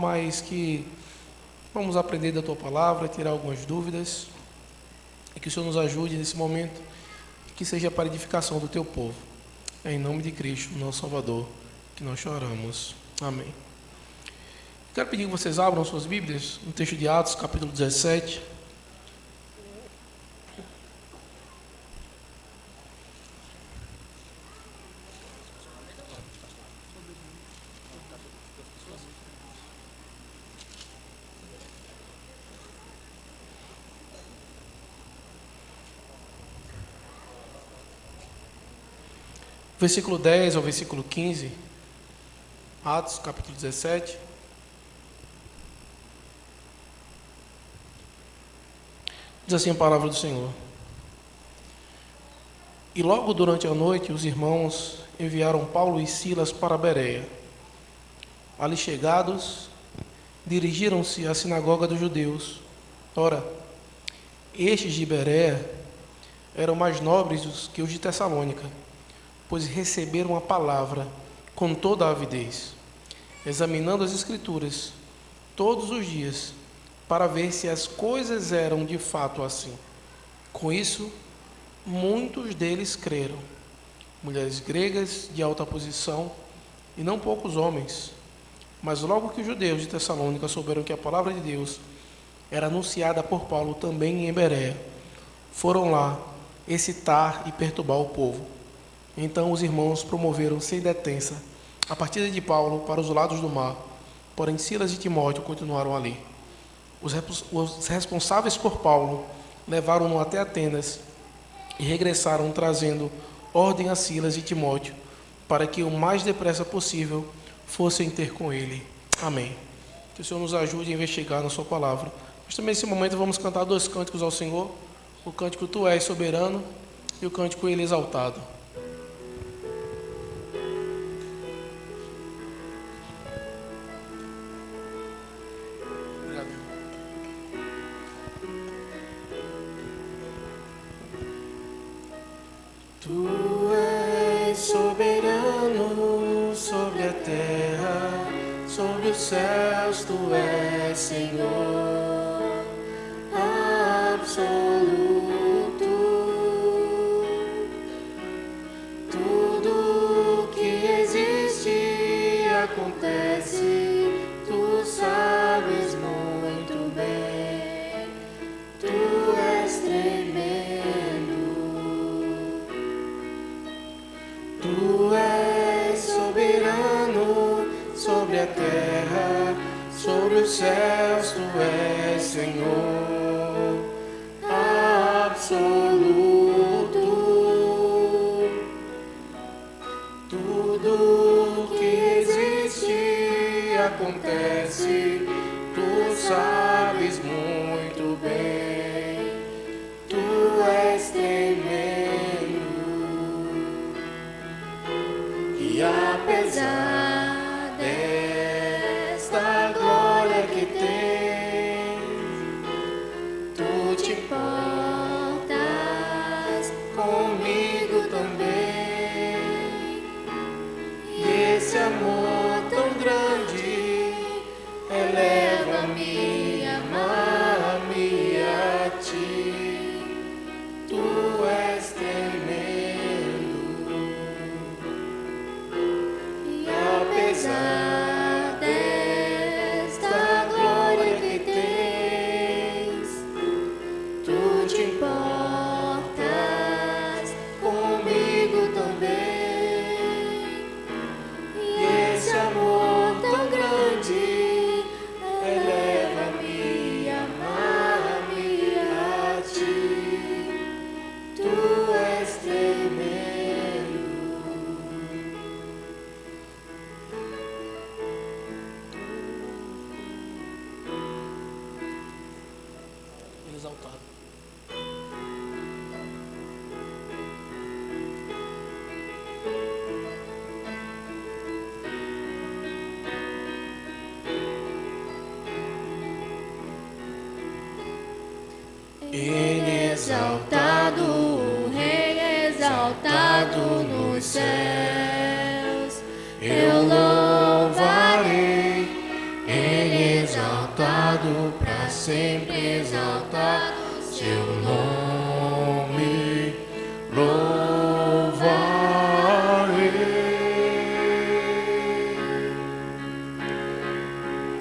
mas que vamos aprender da Tua Palavra, tirar algumas dúvidas, e que o Senhor nos ajude nesse momento, que seja para a edificação do Teu povo. É em nome de Cristo, nosso Salvador, que nós choramos. Amém. Quero pedir que vocês abram suas Bíblias no texto de Atos, capítulo 17. Versículo 10 ao versículo 15, Atos, capítulo 17. Diz assim a palavra do Senhor. E logo durante a noite os irmãos enviaram Paulo e Silas para Bereia. Ali chegados, dirigiram-se à sinagoga dos judeus. Ora, estes de Bereia eram mais nobres que os de Tessalônica, pois receberam a palavra com toda a avidez, examinando as Escrituras todos os dias, para ver se as coisas eram de fato assim. Com isso, muitos deles creram, mulheres gregas de alta posição e não poucos homens. Mas logo que os judeus de Tessalônica souberam que a palavra de Deus era anunciada por Paulo também em Bereia, foram lá excitar e perturbar o povo. Então os irmãos promoveram sem detença a partida de Paulo para os lados do mar, porém Silas e Timóteo continuaram ali. Os responsáveis por Paulo levaram-no até Atenas e regressaram trazendo ordem a Silas e Timóteo para que o mais depressa possível fossem ter com ele. Amém. Que o Senhor nos ajude a investigar na sua palavra. Mas também nesse momento vamos cantar 2 cânticos ao Senhor: o cântico Tu és soberano e o cântico Ele exaltado. Tu és soberano sobre a terra, sobre os céus, Tu és Senhor absoluto. Tudo que existe acontece, Tu sabes muito bem, Tu és tremendo. Tu és soberano sobre a terra, sobre os céus, Tu és Senhor absoluto. Tudo que existe acontece, Tu sabes muito bem, Tu és tremendo. E apesar desta glória que tens, Tu te importas comigo também. E esse amor tão grande eleva-me, amar-me a Ti. Tu és tremendo. Apesar desta glória que tens, Tu te importas comigo também. E esse amor tão grande eleva-me, amar-me a Ti. Tu és tremendo. Exaltado. Ele exaltado, o Rei exaltado nos céus, eu louvarei. Ele exaltado, para sempre exaltado, seu nome louvarei.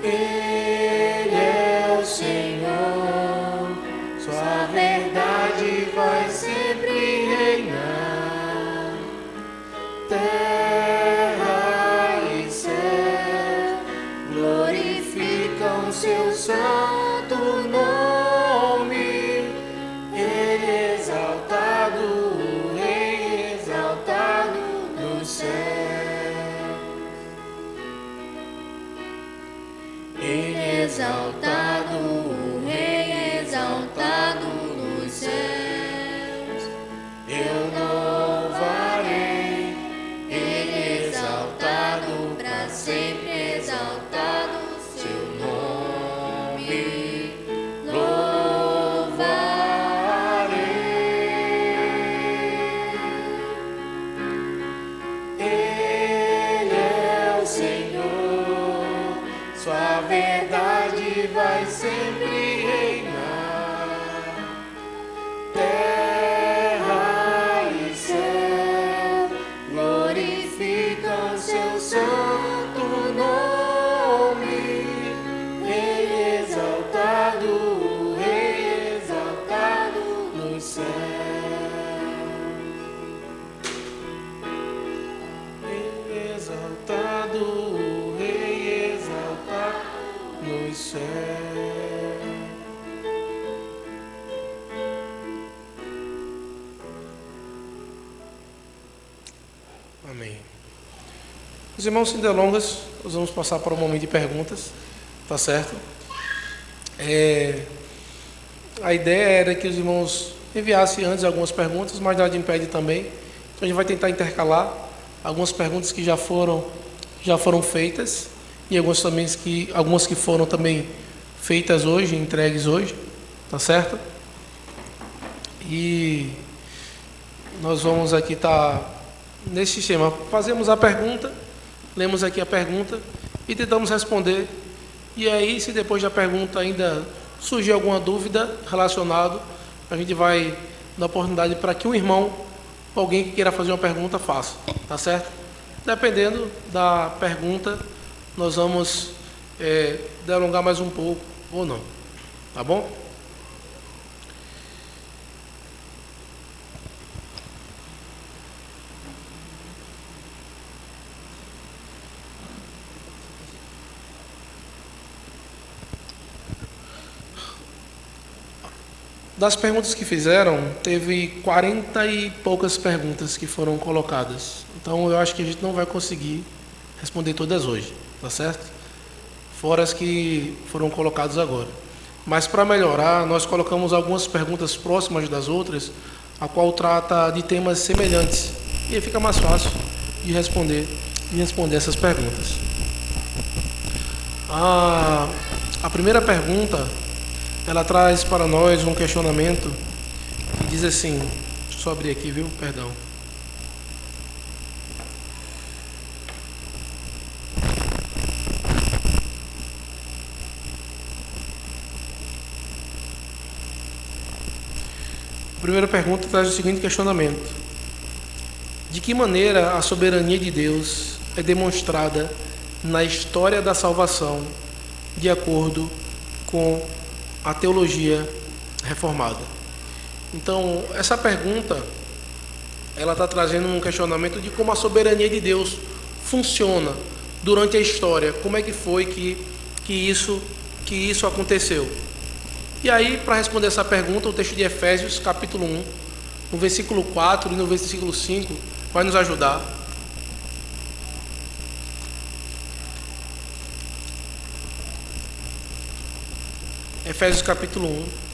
Ele é o Senhor, sua verdade vai sempre reinar. Terra e céu glorificam seu santo nome. Ele é exaltado, o Rei exaltado no céu. Ele é exaltado, o Rei exaltado nos céus. Eu louvarei, Ele é exaltado, para sempre exaltado, seu nome louvarei. Ele é o Senhor, sua verdade vai sempre reinar. Terra e céu glorificam seu santo nome. Ele é exaltado, o Rei exaltado nos céus. Ele é exaltado, o Rei exaltado nos céus. Amém. Os irmãos, sem delongas, nós vamos passar para um momento de perguntas, tá certo? A ideia era que os irmãos enviassem antes algumas perguntas, mas nada impede também. Então a gente vai tentar intercalar algumas perguntas que já foram feitas e algumas que foram também feitas hoje, entregues hoje, tá certo? E nós vamos aqui nesse sistema, fazemos a pergunta, lemos aqui a pergunta e tentamos responder. E aí, se depois da pergunta ainda surgir alguma dúvida relacionada, a gente vai dar oportunidade para que um irmão, alguém que queira fazer uma pergunta, faça, tá certo? Dependendo da pergunta, nós vamos delongar mais um pouco ou não, tá bom? Das perguntas que fizeram, teve 40 e poucas perguntas que foram colocadas. Então, eu acho que a gente não vai conseguir responder todas hoje, tá certo? Fora as que foram colocadas agora. Mas, para melhorar, nós colocamos algumas perguntas próximas das outras, a qual trata de temas semelhantes. E aí fica mais fácil de responder essas perguntas. A primeira pergunta, ela traz para nós um questionamento que diz assim, deixa eu só abrir aqui, viu? Perdão. A primeira pergunta traz o seguinte questionamento: de que maneira a soberania de Deus é demonstrada na história da salvação de acordo com a teologia reformada? Então, essa pergunta, ela está trazendo um questionamento de como a soberania de Deus funciona durante a história, como é que foi que isso aconteceu. E aí, para responder essa pergunta, o texto de Efésios, capítulo 1, no versículo 4 e no versículo 5, vai nos ajudar. Efésios capítulo 1.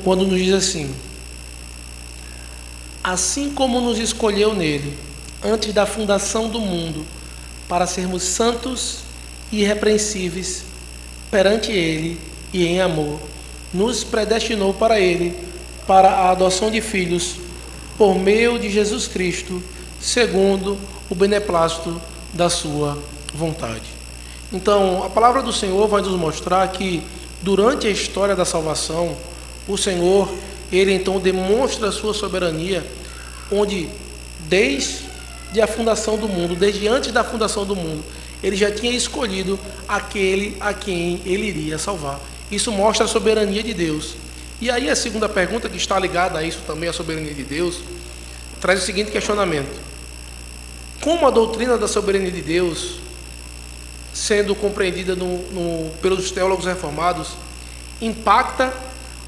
Quando nos diz assim: assim como nos escolheu nele, antes da fundação do mundo, para sermos santos e irrepreensíveis perante ele e em amor, nos predestinou para ele, para a adoção de filhos, por meio de Jesus Cristo, segundo o beneplácito da sua vontade. Então, a palavra do Senhor vai nos mostrar que, durante a história da salvação, o Senhor, ele então demonstra a sua soberania, onde desde a fundação do mundo, desde antes da fundação do mundo, ele já tinha escolhido aquele a quem ele iria salvar. Isso mostra a soberania de Deus. E aí a segunda pergunta, que está ligada a isso também, a soberania de Deus, traz o seguinte questionamento: como a doutrina da soberania de Deus, sendo compreendida pelos teólogos reformados, impacta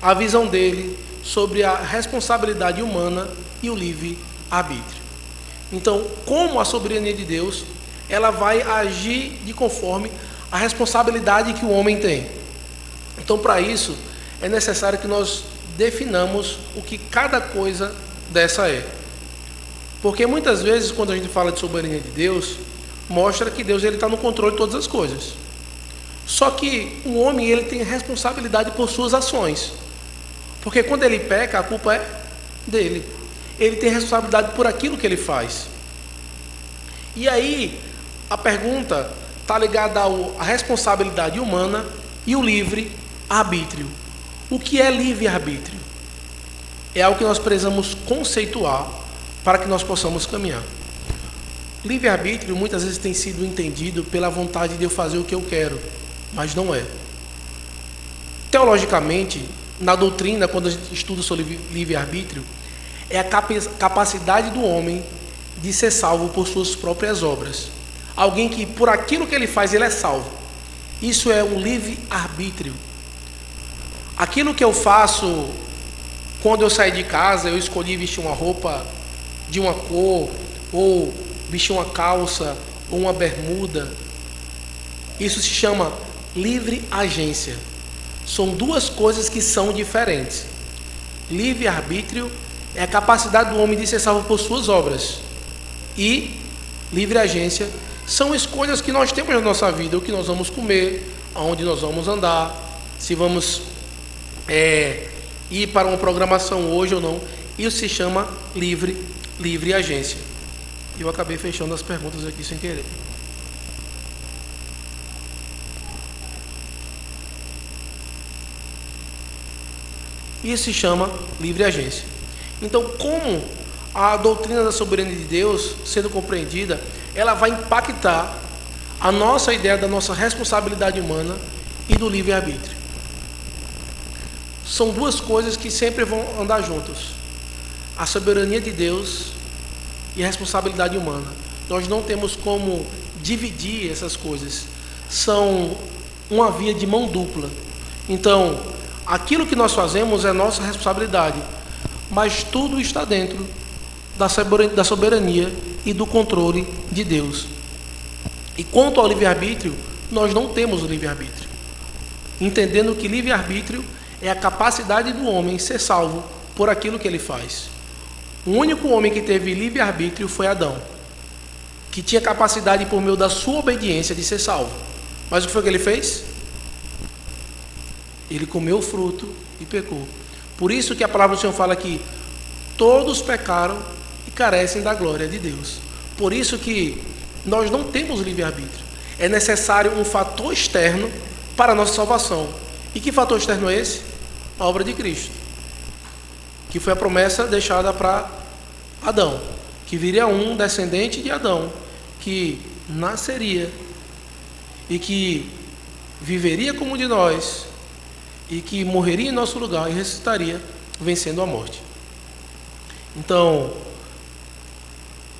a visão dele sobre a responsabilidade humana e o livre-arbítrio? Então, como a soberania de Deus, ela vai agir de conforme a responsabilidade que o homem tem. Então, para isso, é necessário que nós definamos o que cada coisa dessa é. Porque muitas vezes, quando a gente fala de soberania de Deus, mostra que Deus está no controle de todas as coisas. Só que o homem, ele tem responsabilidade por suas ações. Porque quando ele peca, a culpa é dele. Ele tem responsabilidade por aquilo que ele faz. E aí, a pergunta está ligada à responsabilidade humana e o livre-arbítrio. O que é livre-arbítrio? É algo que nós precisamos conceituar para que nós possamos caminhar. Livre-arbítrio muitas vezes tem sido entendido pela vontade de eu fazer o que eu quero, mas não é. Teologicamente, na doutrina, quando a gente estuda sobre livre-arbítrio, é a capacidade do homem de ser salvo por suas próprias obras. Alguém que por aquilo que ele faz, ele é salvo. Isso é um livre-arbítrio. Aquilo que eu faço quando eu saí de casa, eu escolhi vestir uma roupa de uma cor, ou vestir uma calça, ou uma bermuda, isso se chama livre agência. São duas coisas que são diferentes. Livre-arbítrio é a capacidade do homem de ser salvo por suas obras. E livre agência são escolhas que nós temos na nossa vida: o que nós vamos comer, aonde nós vamos andar, se vamos ir para uma programação hoje ou não. Isso se chama livre agência. Eu acabei fechando as perguntas aqui sem querer. Isso se chama livre agência. Então, como a doutrina da soberania de Deus, sendo compreendida, ela vai impactar a nossa ideia da nossa responsabilidade humana e do livre-arbítrio. São duas coisas que sempre vão andar juntas: a soberania de Deus e a responsabilidade humana. Nós não temos como dividir essas coisas. São uma via de mão dupla. Então, aquilo que nós fazemos é nossa responsabilidade, mas tudo está dentro da soberania e do controle de Deus. E quanto ao livre-arbítrio, nós não temos o livre-arbítrio. Entendendo que livre-arbítrio é a capacidade do homem ser salvo por aquilo que ele faz. O único homem que teve livre-arbítrio foi Adão, que tinha capacidade, por meio da sua obediência, de ser salvo. Mas o que foi que ele fez? Ele comeu o fruto e pecou. Por isso que a palavra do Senhor fala que todos pecaram e carecem da glória de Deus. Por isso que nós não temos livre-arbítrio. É necessário um fator externo para a nossa salvação. E que fator externo é esse? A obra de Cristo, que foi a promessa deixada para Adão, que viria um descendente de Adão, que nasceria e que viveria como de nós, e que morreria em nosso lugar e ressuscitaria, vencendo a morte. Então,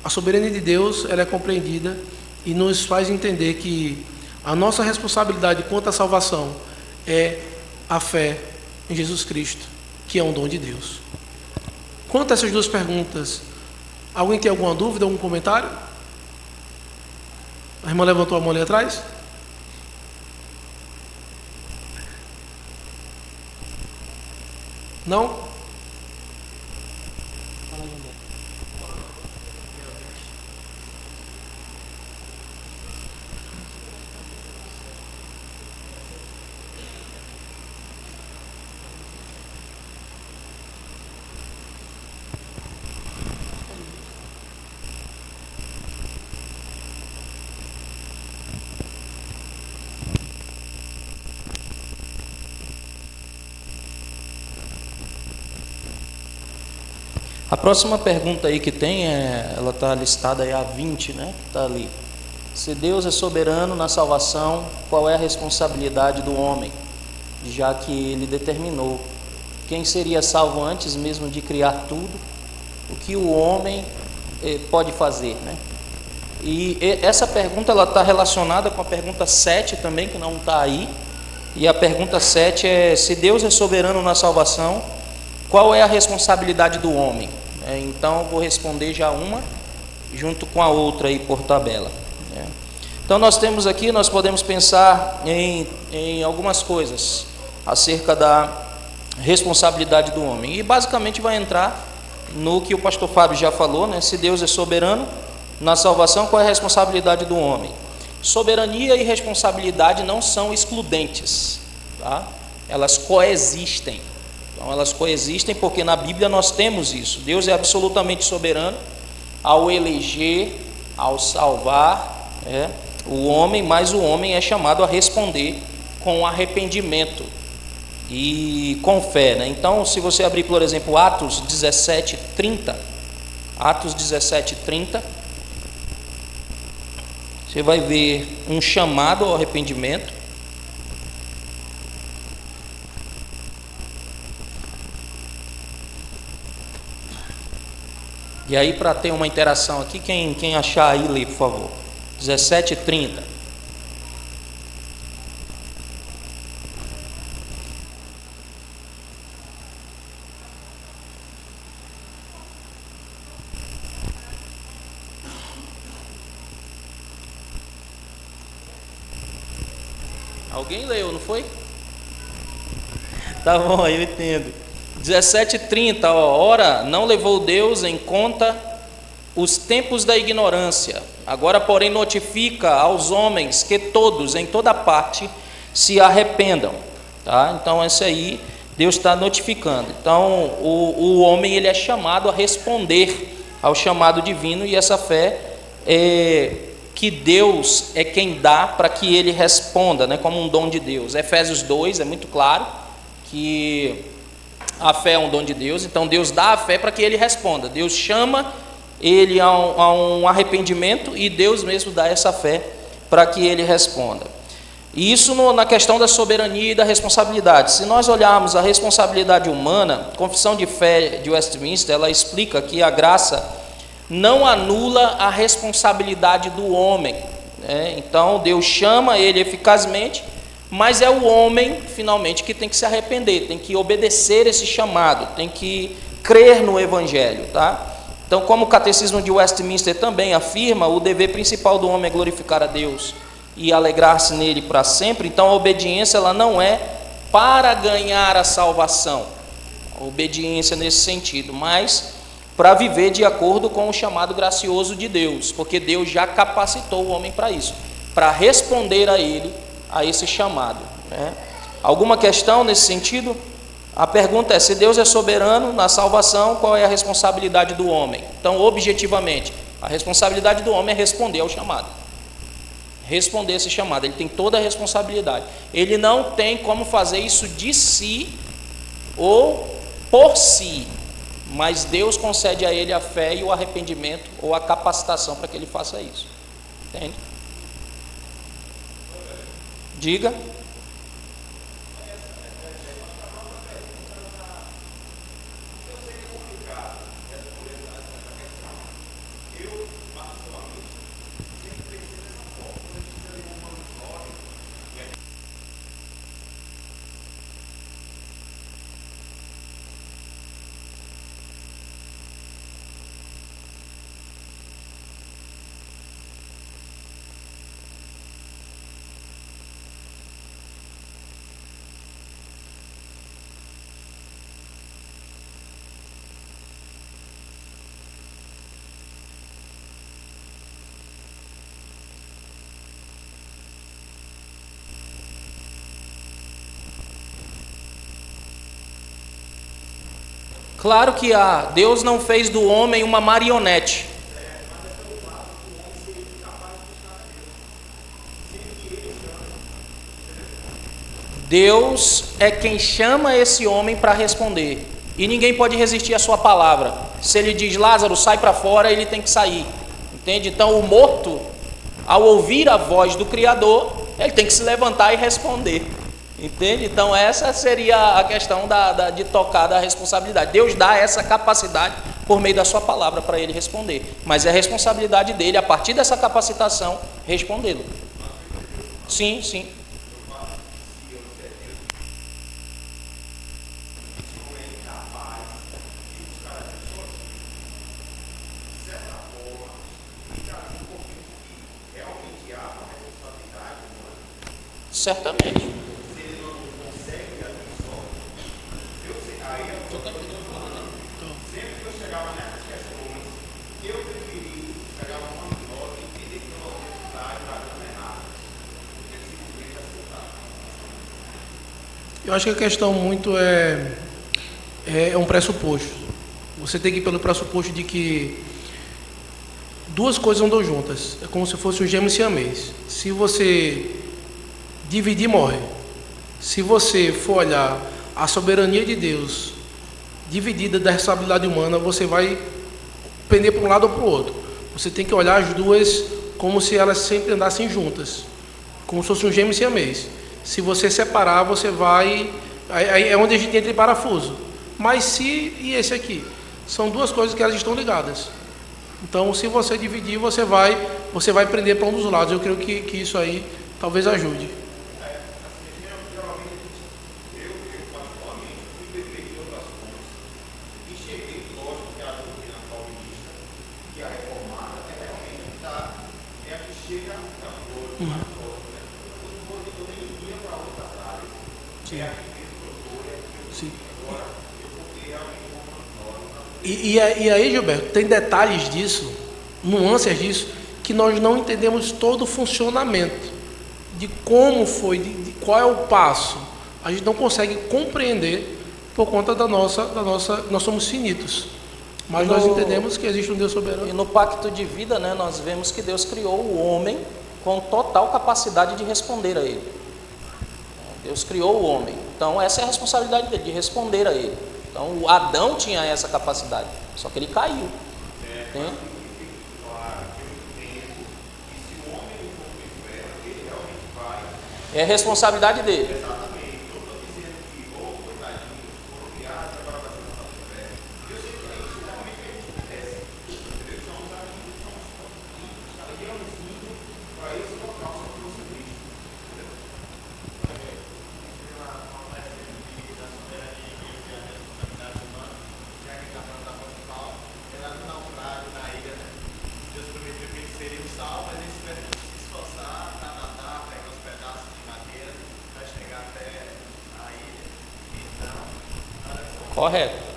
a soberania de Deus, ela é compreendida e nos faz entender que a nossa responsabilidade quanto à salvação é a fé em Jesus Cristo, que é um dom de Deus. Quanto a essas duas perguntas, alguém tem alguma dúvida, algum comentário? A irmã levantou a mão ali atrás? Não? A próxima pergunta aí que tem, ela está listada aí a 20, né? Está ali. Se Deus é soberano na salvação, qual é a responsabilidade do homem? Já que ele determinou quem seria salvo antes mesmo de criar tudo, o que o homem pode fazer, né? E essa pergunta ela está relacionada com a pergunta 7 também, que não está aí. E a pergunta 7 é: se Deus é soberano na salvação, qual é a responsabilidade do homem? Então, vou responder já uma, junto com a outra aí por tabela. Então, nós temos aqui, nós podemos pensar em algumas coisas acerca da responsabilidade do homem. E basicamente vai entrar no que o pastor Fábio já falou, né? Se Deus é soberano na salvação, qual é a responsabilidade do homem? Soberania e responsabilidade não são excludentes, tá? Elas coexistem. Então, elas coexistem porque na Bíblia nós temos isso. Deus é absolutamente soberano ao eleger, ao salvar o homem, mas o homem é chamado a responder com arrependimento e com fé, né? Então, se você abrir, por exemplo, Atos 17:30, Atos 17:30, você vai ver um chamado ao arrependimento. E aí, para ter uma interação aqui, quem achar aí, lê, por favor. 17:30. Alguém leu, não foi? Tá bom, eu entendo. 17:30, ora, não levou Deus em conta os tempos da ignorância, agora porém notifica aos homens que todos, em toda parte, se arrependam, tá? Então esse aí, Deus está notificando. Então o homem ele é chamado a responder ao chamado divino, e essa fé que Deus é quem dá para que ele responda, né, como um dom de Deus. Efésios 2 é muito claro que a fé é um dom de Deus, então Deus dá a fé para que ele responda. Deus chama ele a um arrependimento e Deus mesmo dá essa fé para que ele responda. E isso na questão da soberania e da responsabilidade. Se nós olharmos a responsabilidade humana, a Confissão de Fé de Westminster, ela explica que a graça não anula a responsabilidade do homem, né? Então Deus chama ele eficazmente, mas é o homem finalmente que tem que se arrepender, tem que obedecer esse chamado, tem que crer no Evangelho, tá? Então, como o Catecismo de Westminster também afirma, o dever principal do homem é glorificar a Deus e alegrar-se nele para sempre. Então a obediência ela não é para ganhar a salvação, a obediência nesse sentido, mas para viver de acordo com o chamado gracioso de Deus, porque Deus já capacitou o homem para isso, para responder a ele, a esse chamado, né? Alguma questão nesse sentido? A pergunta é: se Deus é soberano na salvação, qual é a responsabilidade do homem? Então, objetivamente, a responsabilidade do homem é responder ao chamado, responder esse chamado. Ele tem toda a responsabilidade. Ele não tem como fazer isso de si ou por si, mas Deus concede a ele a fé e o arrependimento ou a capacitação para que ele faça isso. Entende? Diga. Claro que Deus não fez do homem uma marionete. Deus é quem chama esse homem para responder. E ninguém pode resistir à sua palavra. Se ele diz, Lázaro, sai para fora, ele tem que sair. Entende? Então o morto, ao ouvir a voz do Criador, ele tem que se levantar e responder. Entende? Então essa seria a questão de tocar da responsabilidade. Deus dá essa capacidade por meio da sua palavra para ele responder. Mas é responsabilidade dele, a partir dessa capacitação, respondê-lo. Sim, sim. Certamente. Eu acho que a questão muito é um pressuposto. Você tem que ir pelo pressuposto de que duas coisas andam juntas. É como se fosse um gêmeo siamês. Se você dividir, morre. Se você for olhar a soberania de Deus dividida da responsabilidade humana, você vai pender para um lado ou para o outro. Você tem que olhar as duas como se elas sempre andassem juntas, como se fosse um gêmeo siamês. Se você separar, você vai... Aí é onde a gente entra em parafuso. Mas se e esse aqui são duas coisas que elas estão ligadas. Então, se você dividir, você vai prender para um dos lados. Eu creio que isso aí talvez ajude. Sim. E aí, Gilberto, tem detalhes disso, nuances disso, que nós não entendemos todo o funcionamento, de como foi, de qual é o passo. A gente não consegue compreender por conta nós somos finitos. Mas nós entendemos que existe um Deus soberano. E no pacto de vida, né, nós vemos que Deus criou o homem com total capacidade de responder a ele. Deus criou o homem. Então essa é a responsabilidade dele, de responder a ele. Então o Adão tinha essa capacidade, só que ele caiu. Né? É a responsabilidade dele. Correto.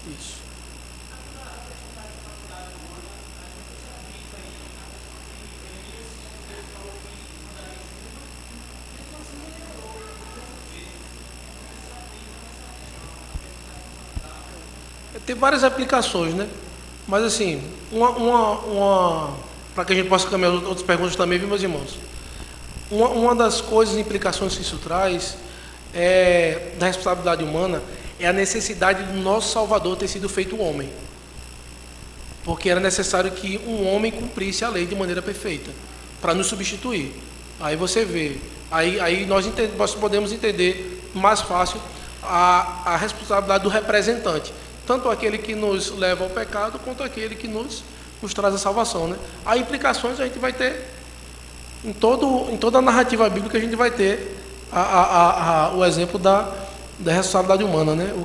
Isso. Tem várias aplicações, né? Mas assim, para que a gente possa caminhar outras perguntas também, viu, meus irmãos? Uma das coisas, implicações que isso traz da responsabilidade humana é a necessidade do nosso Salvador ter sido feito homem. Porque era necessário que um homem cumprisse a lei de maneira perfeita, para nos substituir. Aí você vê, aí nós podemos entender mais fácil a responsabilidade do representante. Tanto aquele que nos leva ao pecado, quanto aquele que nos traz a salvação, né? As implicações a gente vai ter em toda a narrativa bíblica, a gente vai ter o exemplo da responsabilidade humana, né? O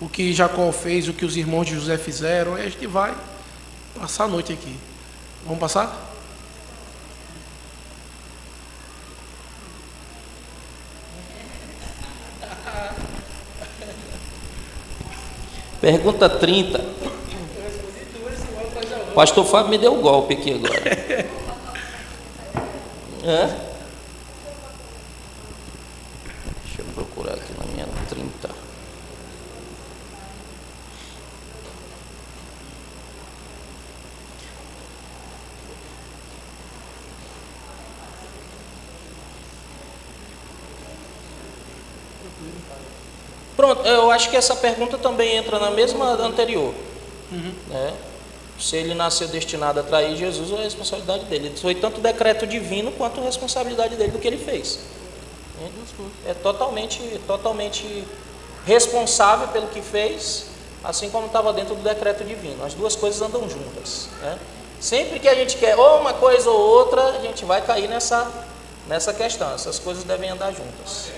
que Jacó fez, o que os irmãos de José fizeram, e a gente vai passar a noite aqui. Vamos passar? Pergunta 30. O pastor Fábio me deu um golpe aqui agora. Deixa eu procurar aqui na minha 30. Pronto, eu acho que essa pergunta também entra na mesma anterior. Né? Se ele nasceu destinado a trair Jesus, é a responsabilidade dele. Foi tanto decreto divino quanto responsabilidade dele do que ele fez. É totalmente responsável pelo que fez, assim como estava dentro do decreto divino. As duas coisas andam juntas. Né? Sempre que a gente quer ou uma coisa ou outra, a gente vai cair nessa questão. Essas coisas devem andar juntas.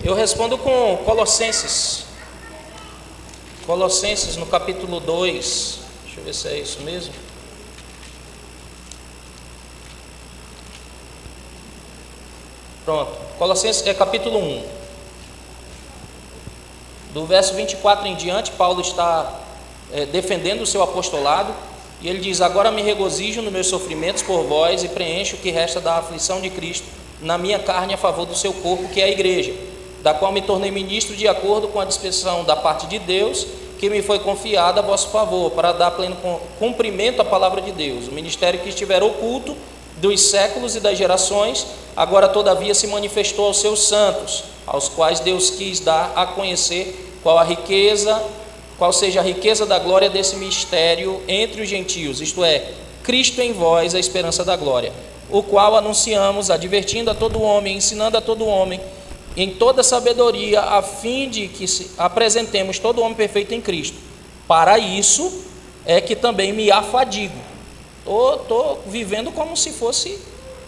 Eu respondo com Colossenses. Colossenses no capítulo 2. Deixa eu ver se é isso mesmo. Pronto. Colossenses é capítulo 1. Do verso 24 em diante, Paulo está defendendo o seu apostolado. E ele diz: agora me regozijo nos meus sofrimentos por vós e preencho o que resta da aflição de Cristo na minha carne a favor do seu corpo, que é a igreja, da qual me tornei ministro de acordo com a disposição da parte de Deus, que me foi confiada a vosso favor, para dar pleno cumprimento à palavra de Deus. O ministério que estiver oculto dos séculos e das gerações, agora todavia se manifestou aos seus santos, aos quais Deus quis dar a conhecer qual seja a riqueza da glória desse mistério entre os gentios, isto é, Cristo em vós, a esperança da glória, o qual anunciamos, advertindo a todo homem, ensinando a todo homem, em toda sabedoria, a fim de que apresentemos todo homem perfeito em Cristo. Para isso é que também me afadigo. Estou vivendo como se fosse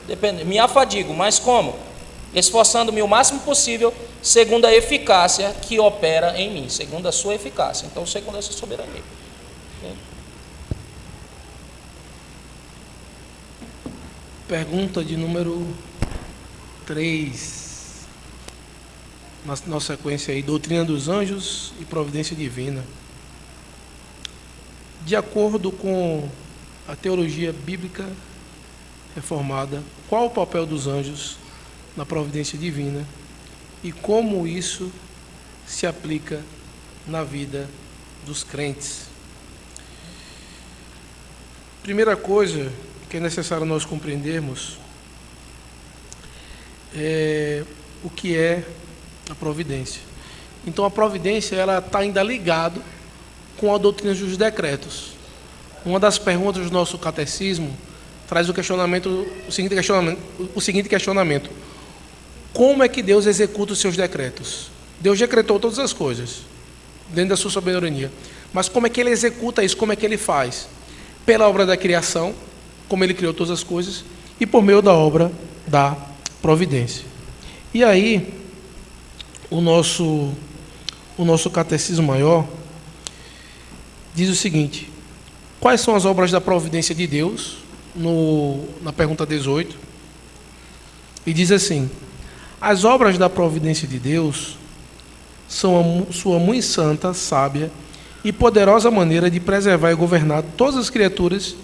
dependente. Me afadigo, mas como? Esforçando-me o máximo possível, segundo a eficácia que opera em mim, segundo a sua eficácia. Então, segundo a sua soberania. Pergunta de número 3. Na nossa sequência aí, doutrina dos anjos e providência divina. De acordo com a teologia bíblica reformada, qual o papel dos anjos na providência divina e como isso se aplica na vida dos crentes? Primeira coisa que é necessário nós compreendermos é o que é a providência. Então a providência ela está ainda ligado com a doutrina dos decretos. Uma das perguntas do nosso catecismo traz o seguinte questionamento: como é que Deus executa os seus decretos? Deus decretou todas as coisas dentro da sua soberania, mas como é que ele executa isso? Como é que ele faz? Pela obra da criação, como ele criou todas as coisas, e por meio da obra da providência. E aí o nosso catecismo maior diz o seguinte: quais são as obras da providência de Deus? Na pergunta 18, e diz assim: as obras da providência de Deus são a sua muito santa, sábia e poderosa maneira de preservar e governar todas as criaturas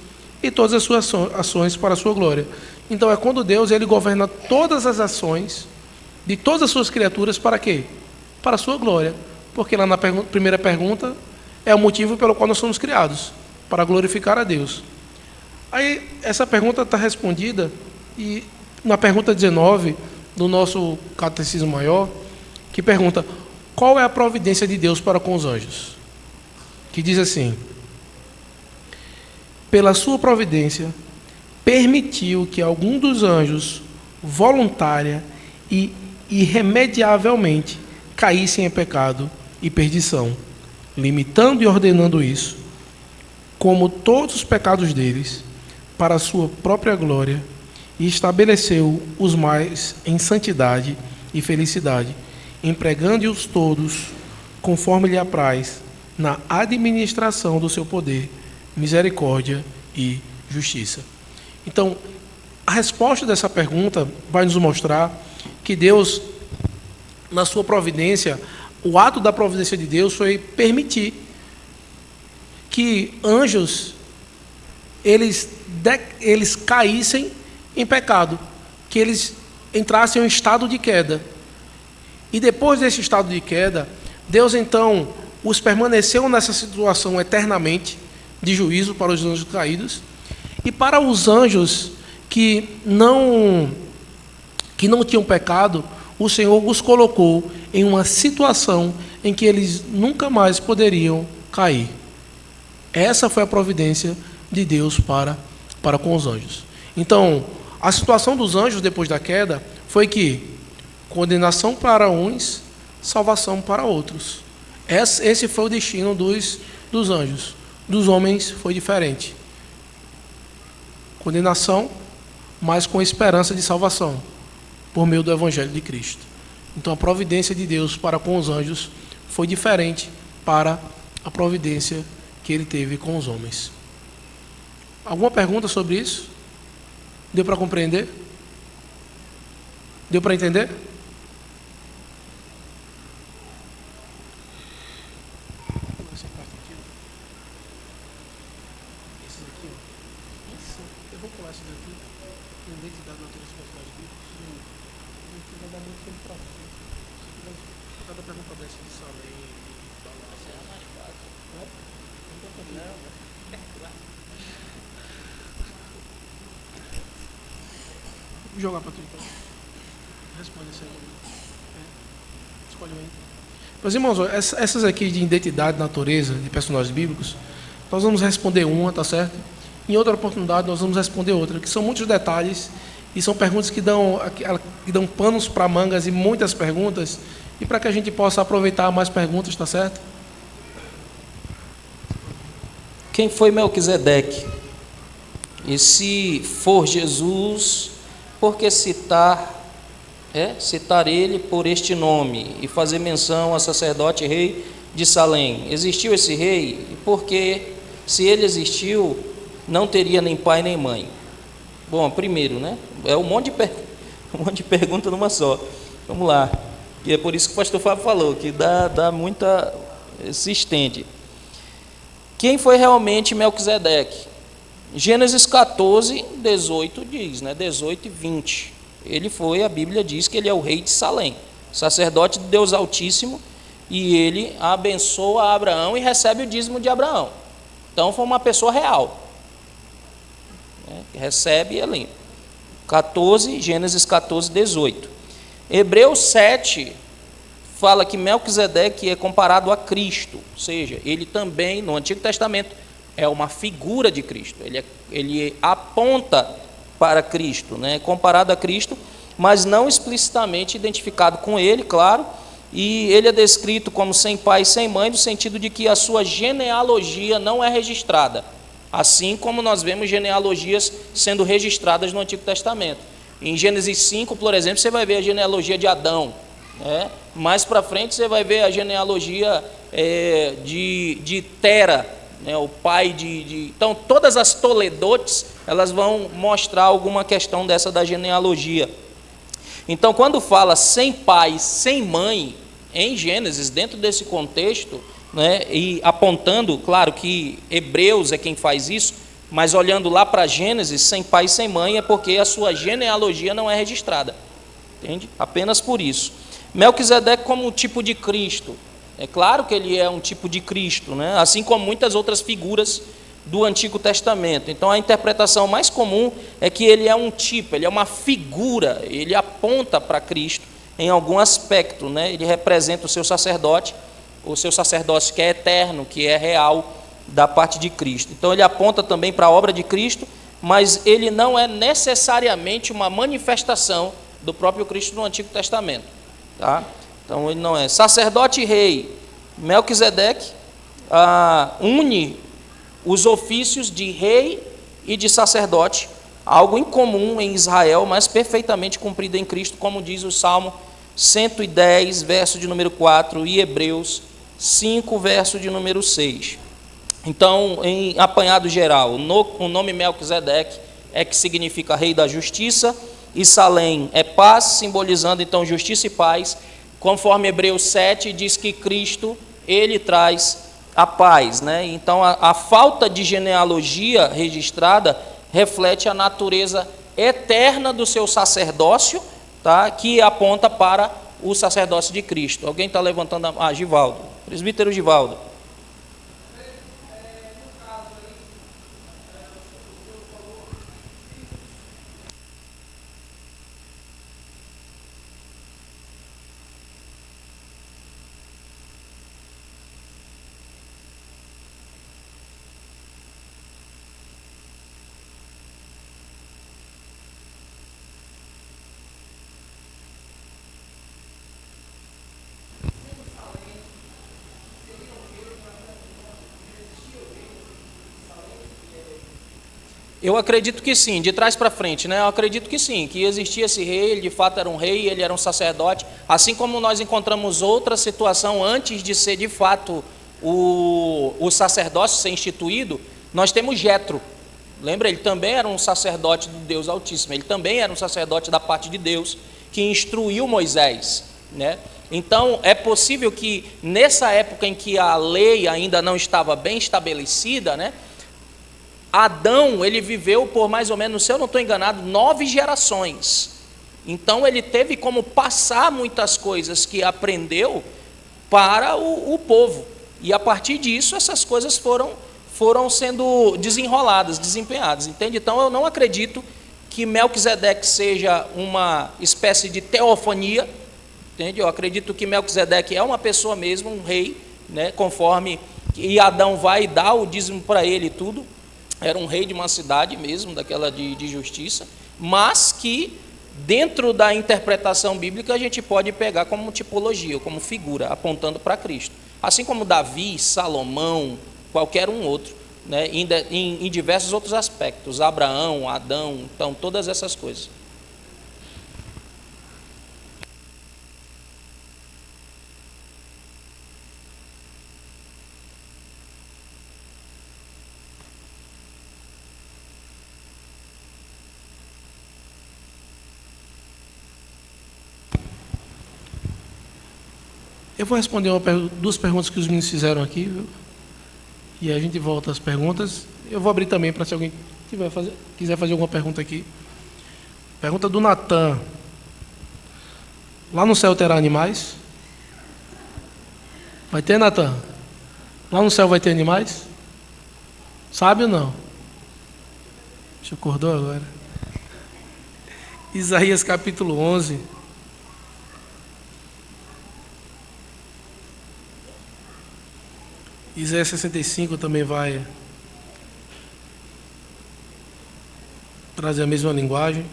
e todas as suas ações para a sua glória. Então é quando Deus ele governa todas as ações de todas as suas criaturas para quê? Para a sua glória. Porque lá na primeira pergunta é o motivo pelo qual nós somos criados, para glorificar a Deus. Aí essa pergunta está respondida e na pergunta 19 do nosso catecismo maior, que pergunta: qual é a providência de Deus para com os anjos? Que diz assim: pela sua providência permitiu que algum dos anjos voluntária e irremediavelmente caíssem em pecado e perdição, limitando e ordenando isso, como todos os pecados deles, para a sua própria glória, e estabeleceu os mais em santidade e felicidade, empregando-os todos conforme lhe apraz, na administração do seu poder, misericórdia e justiça. Então, a resposta dessa pergunta vai nos mostrar que Deus, na sua providência, o ato da providência de Deus foi permitir que anjos eles caíssem em pecado, que eles entrassem em um estado de queda. E depois desse estado de queda, Deus então os permaneceu nessa situação eternamente de juízo para os anjos caídos, e para os anjos que não tinham pecado, o Senhor os colocou em uma situação em que eles nunca mais poderiam cair. Essa foi a providência de Deus para com os anjos. Então, a situação dos anjos depois da queda foi que condenação para uns, salvação para outros. Esse foi o destino dos anjos. Dos homens foi diferente. Condenação, mas com esperança de salvação, por meio do Evangelho de Cristo. Então a providência de Deus para com os anjos foi diferente para a providência que ele teve com os homens. Alguma pergunta sobre isso? Deu para compreender? Deu para entender? Vou jogar para tu então. Responde isso aí. Escolhe aí. Meus irmãos, essas aqui de identidade, natureza, de personagens bíblicos, nós vamos responder uma, tá certo? Em outra oportunidade nós vamos responder outra, que são muitos detalhes e são perguntas que dão panos para mangas e muitas perguntas, e para que a gente possa aproveitar mais perguntas, tá certo? Quem foi Melquisedeque? E se for Jesus, por que citar ele por este nome e fazer menção a sacerdote rei de Salém? Existiu esse rei? Porque se ele existiu, não teria nem pai nem mãe. Bom, primeiro, né? É um monte de pergunta numa só. Vamos lá. E é por isso que o pastor Fábio falou, que dá muita... se estende. Quem foi realmente Melquisedeque? Gênesis 14, 18 diz, né? 18 e 20. Ele foi, a Bíblia diz que ele é o rei de Salém, sacerdote de Deus Altíssimo, e ele abençoa Abraão e recebe o dízimo de Abraão. Então foi uma pessoa real, né? Recebe ali. Gênesis 14, 18. Hebreus 7 fala que Melquisedeque é comparado a Cristo, ou seja, ele também, no Antigo Testamento, é uma figura de Cristo, ele aponta para Cristo, né? Comparado a Cristo, mas não explicitamente identificado com ele, claro, e ele é descrito como sem pai e sem mãe, no sentido de que a sua genealogia não é registrada, assim como nós vemos genealogias sendo registradas no Antigo Testamento. Em Gênesis 5, por exemplo, você vai ver a genealogia de Adão, né? Mais para frente você vai ver a genealogia de Tera, né, o pai Então, todas as Toledotes, elas vão mostrar alguma questão dessa da genealogia. Então, quando fala sem pai, sem mãe, em Gênesis, dentro desse contexto, né, e apontando, claro que Hebreus é quem faz isso, mas olhando lá para Gênesis, sem pai e sem mãe, é porque a sua genealogia não é registrada. Entende? Apenas por isso. Melquisedeque como um tipo de Cristo. É claro que ele é um tipo de Cristo, né? Assim como muitas outras figuras do Antigo Testamento. Então a interpretação mais comum é que ele é um tipo, ele é uma figura, ele aponta para Cristo em algum aspecto, né? Ele representa o seu sacerdócio que é eterno, que é real da parte de Cristo. Então ele aponta também para a obra de Cristo, mas ele não é necessariamente uma manifestação do próprio Cristo no Antigo Testamento, tá? Então ele não é sacerdote e rei. Melquisedeque une os ofícios de rei e de sacerdote, algo incomum em Israel, mas perfeitamente cumprido em Cristo, como diz o Salmo 110, verso de número 4, e Hebreus 5, verso de número 6. Então, em apanhado geral, o nome Melquisedeque é que significa rei da justiça, e Salém é paz, simbolizando então justiça e paz, conforme Hebreus 7 diz que Cristo, ele traz a paz, né? Então a falta de genealogia registrada reflete a natureza eterna do seu sacerdócio, tá? Que aponta para o sacerdócio de Cristo. Alguém está levantando Givaldo, presbítero Givaldo. Eu acredito que sim, de trás para frente, né? Eu acredito que sim, que existia esse rei, ele de fato era um rei, ele era um sacerdote, assim como nós encontramos outra situação antes de ser de fato o sacerdócio ser instituído, nós temos Jetro. Lembra? Ele também era um sacerdote do Deus Altíssimo, ele também era um sacerdote da parte de Deus, que instruiu Moisés, né? Então, é possível que nessa época em que a lei ainda não estava bem estabelecida, né? Adão, ele viveu por mais ou menos, se eu não estou enganado, 9 gerações. Então, ele teve como passar muitas coisas que aprendeu para o povo. E a partir disso, essas coisas foram sendo desenroladas, desempenhadas. Entende? Então, eu não acredito que Melquisedeque seja uma espécie de teofania. Entende? Eu acredito que Melquisedeque é uma pessoa mesmo, um rei, né? Conforme e Adão vai dar o dízimo para ele e tudo. Era um rei de uma cidade mesmo, daquela de justiça, mas que dentro da interpretação bíblica a gente pode pegar como tipologia, como figura, apontando para Cristo. Assim como Davi, Salomão, qualquer um outro, né, em diversos outros aspectos, Abraão, Adão, então todas essas coisas. Eu vou responder duas perguntas que os meninos fizeram aqui, viu? E a gente volta às perguntas. Eu vou abrir também para se alguém quiser fazer alguma pergunta aqui. Pergunta do Natan. Lá no céu terá animais? Vai ter, Natan? Lá no céu vai ter animais? Sabe ou não? Você acordou agora? Isaías capítulo 11. Isaías 65 também vai trazer a mesma linguagem.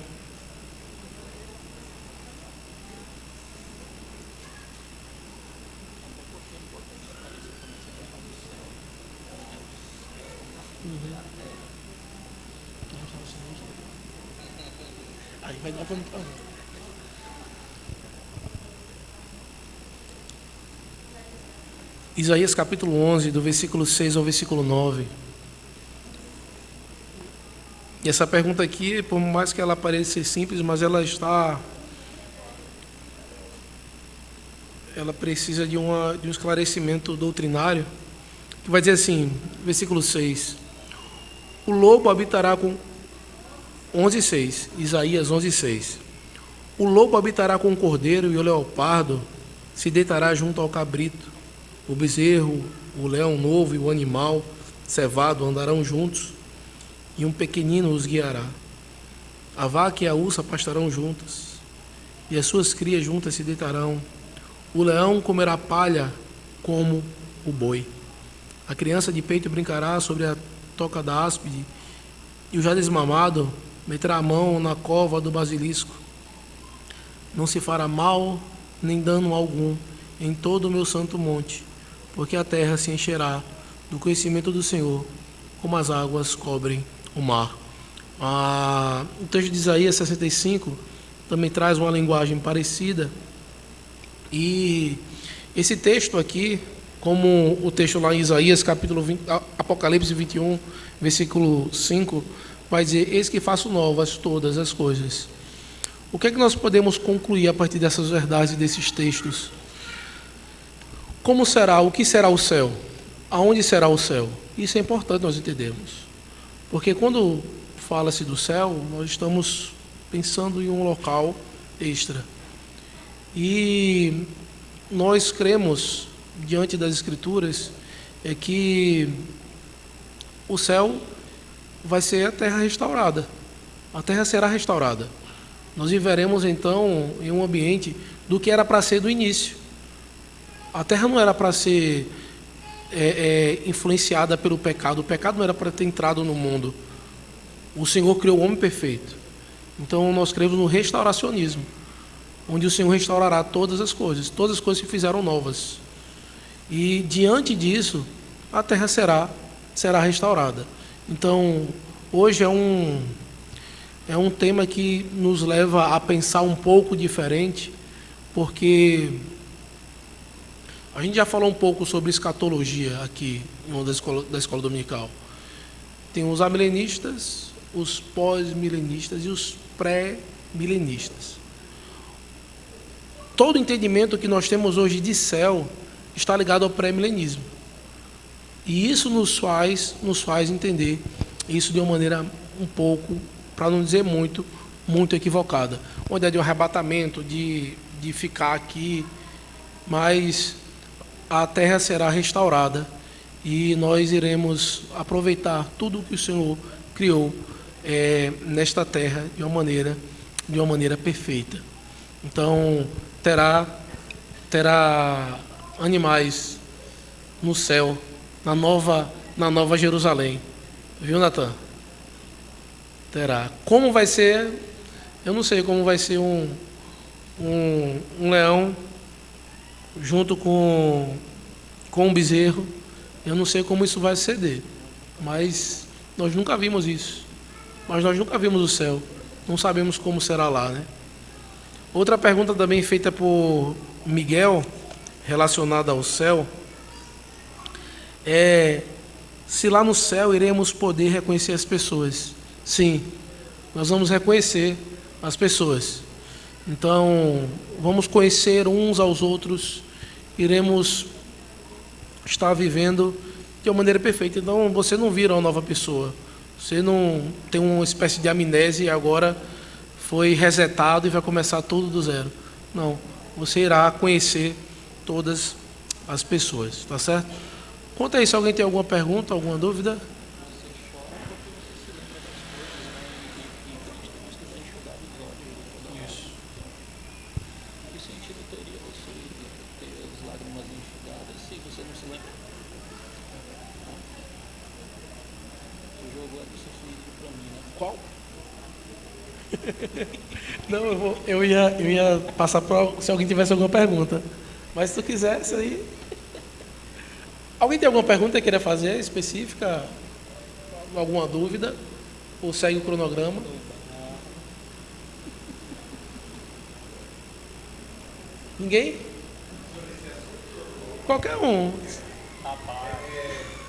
Aí vai dar para não fazer. Isaías capítulo 11, do versículo 6 ao versículo 9. E essa pergunta aqui, por mais que ela pareça ser simples, mas ela precisa de um esclarecimento doutrinário, que vai dizer assim, versículo 6. O lobo habitará com 11:6, Isaías 11:6. O lobo habitará com o cordeiro e o leopardo se deitará junto ao cabrito. O bezerro, o leão novo e o animal cevado andarão juntos, e um pequenino os guiará. A vaca e a ursa pastarão juntas, e as suas crias juntas se deitarão. O leão comerá palha como o boi. A criança de peito brincará sobre a toca da áspide, e o já desmamado meterá a mão na cova do basilisco. Não se fará mal nem dano algum em todo o meu santo monte, porque a terra se encherá do conhecimento do Senhor, como as águas cobrem o mar. O texto de Isaías 65 também traz uma linguagem parecida. E esse texto aqui, como o texto lá em Isaías, capítulo 20, Apocalipse 21, versículo 5, vai dizer: eis que faço novas todas as coisas. O que é que nós podemos concluir a partir dessas verdades e desses textos? Como será, o que será o céu? Aonde será o céu? Isso é importante nós entendermos. Porque quando fala-se do céu, nós estamos pensando em um local extra. E nós cremos, diante das Escrituras, que o céu vai ser a terra restaurada. A terra será restaurada. Nós viveremos então em um ambiente do que era para ser do início. A terra não era para ser influenciada pelo pecado. O pecado não era para ter entrado no mundo. O Senhor criou o homem perfeito. Então nós cremos no restauracionismo, onde o Senhor restaurará todas as coisas se fizeram novas. E diante disso, a terra será restaurada. Então, hoje é um tema que nos leva a pensar um pouco diferente, porque a gente já falou um pouco sobre escatologia aqui, em uma da escola dominical. Tem os amilenistas, os pós-milenistas e os pré-milenistas. Todo entendimento que nós temos hoje de céu está ligado ao pré-milenismo. E isso nos faz entender isso de uma maneira um pouco, para não dizer muito equivocada. Uma ideia de um arrebatamento, de ficar aqui, mas a terra será restaurada e nós iremos aproveitar tudo o que o Senhor criou nesta terra de uma maneira perfeita. Então, terá animais no céu, na nova Jerusalém. Viu, Natan? Terá. Como vai ser? Eu não sei como vai ser um leão junto com um bezerro. Eu não sei como isso vai suceder. Mas nós nunca vimos isso. Mas nós nunca vimos o céu. Não sabemos como será lá, né? Outra pergunta também feita por Miguel, relacionada ao céu, é se lá no céu iremos poder reconhecer as pessoas. Sim, nós vamos reconhecer as pessoas. Então, vamos conhecer uns aos outros, iremos estar vivendo de uma maneira perfeita. Então, você não vira uma nova pessoa. Você não tem uma espécie de amnésia e agora foi resetado e vai começar tudo do zero. Não, você irá conhecer todas as pessoas, tá certo? Conta aí se alguém tem alguma pergunta, alguma dúvida. Qual? Não, eu ia passar para se alguém tivesse alguma pergunta. Mas se tu quisesse aí. Alguém tem alguma pergunta que queira fazer específica? Alguma dúvida? Ou segue o cronograma? Ninguém? Qualquer um.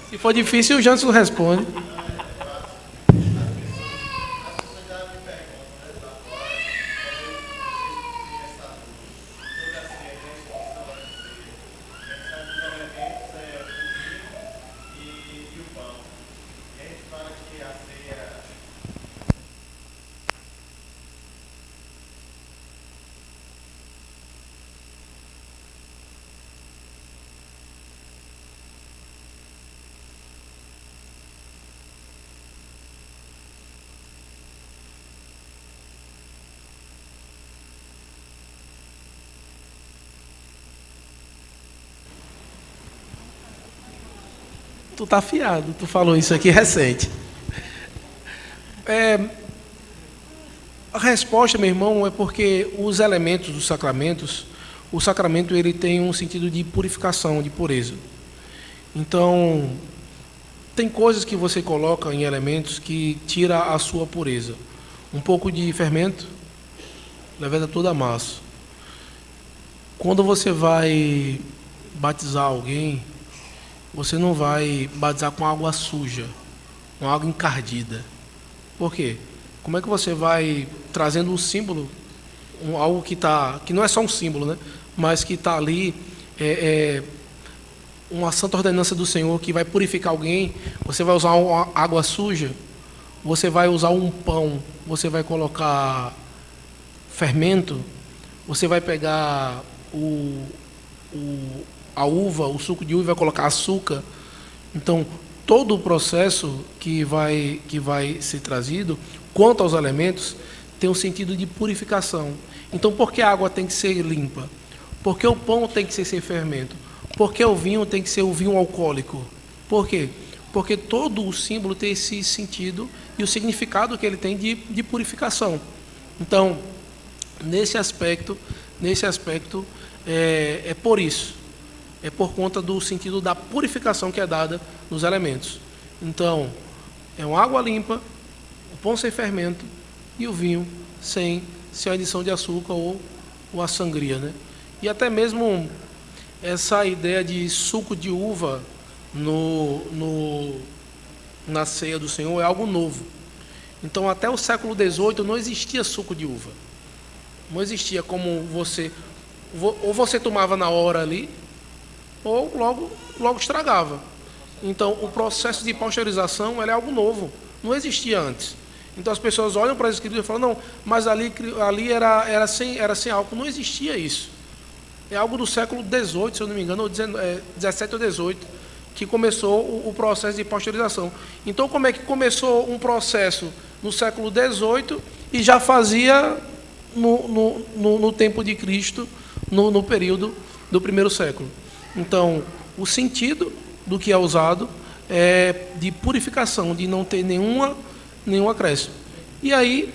Se for difícil, o Janson responde. Tu tá afiado, tu falou isso aqui recente. A resposta, meu irmão, é porque os elementos dos sacramentos, o sacramento ele tem um sentido de purificação, de pureza. Então, tem coisas que você coloca em elementos que tira a sua pureza. Um pouco de fermento leveda toda a massa. Quando você vai batizar alguém, você não vai batizar com água suja, com água encardida. Por quê? Como é que você vai trazendo um símbolo, algo que não é só um símbolo, né? Mas que está ali, uma santa ordenança do Senhor que vai purificar alguém? Você vai usar uma água suja? Você vai usar um pão? Você vai colocar fermento? Você vai pegar a uva, o suco de uva, e vai colocar açúcar? Então, todo o processo que vai ser trazido, quanto aos elementos, tem um sentido de purificação. Então, por que a água tem que ser limpa? Por que o pão tem que ser sem fermento? Por que o vinho tem que ser o vinho alcoólico? Por quê? Porque todo o símbolo tem esse sentido e o significado que ele tem de purificação. Então, nesse aspecto, é por isso. É por conta do sentido da purificação que é dada nos elementos. Então, é uma água limpa, o pão sem fermento e o vinho sem adição de açúcar ou a sangria, né? E até mesmo essa ideia de suco de uva na ceia do Senhor é algo novo. Então, até o século XVIII não existia suco de uva. Não existia como ou você tomava na hora ali, ou logo estragava. Então, o processo de pasteurização é algo novo, não existia antes. Então, as pessoas olham para as escrituras e falam, não, mas ali era sem álcool. Não existia isso. É algo do século XVIII, se eu não me engano, ou 17 ou 18, que começou o processo de pasteurização. Então, como é que começou um processo no século XVIII e já fazia no tempo de Cristo, no período do primeiro século? Então, o sentido do que é usado é de purificação, de não ter nenhum acréscimo. E aí,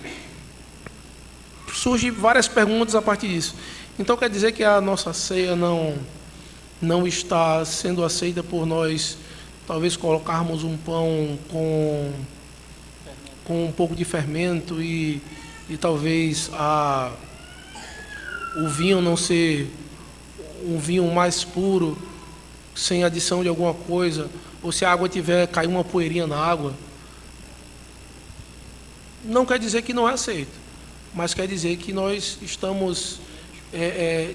surgem várias perguntas a partir disso. Então, quer dizer que a nossa ceia não está sendo aceita por nós, talvez colocarmos um pão com um pouco de fermento e talvez o vinho não ser um vinho mais puro, sem adição de alguma coisa, ou se a água cair uma poeirinha na água, não quer dizer que não é aceito, mas quer dizer que nós estamos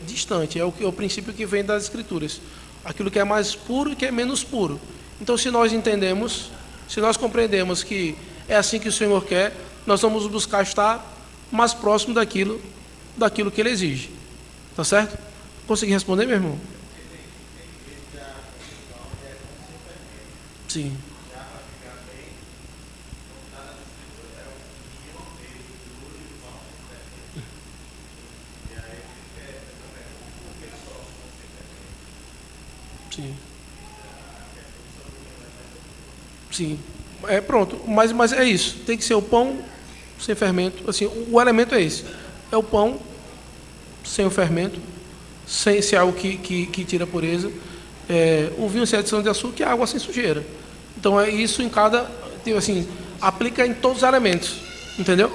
distante. É o princípio que vem das Escrituras. Aquilo que é mais puro e que é menos puro. Então, se nós compreendemos que é assim que o Senhor quer, nós vamos buscar estar mais próximo daquilo que Ele exige. Tá certo? Consegui responder, meu irmão? Sim. Sim. Pronto, mas é isso. Tem que ser o pão sem fermento. Assim, o elemento é esse. É o pão sem o fermento, sem ser algo que tira a pureza. O vinho sem adição de açúcar e a água sem sujeira. Então, é isso em cada... Assim, aplica em todos os elementos. Entendeu?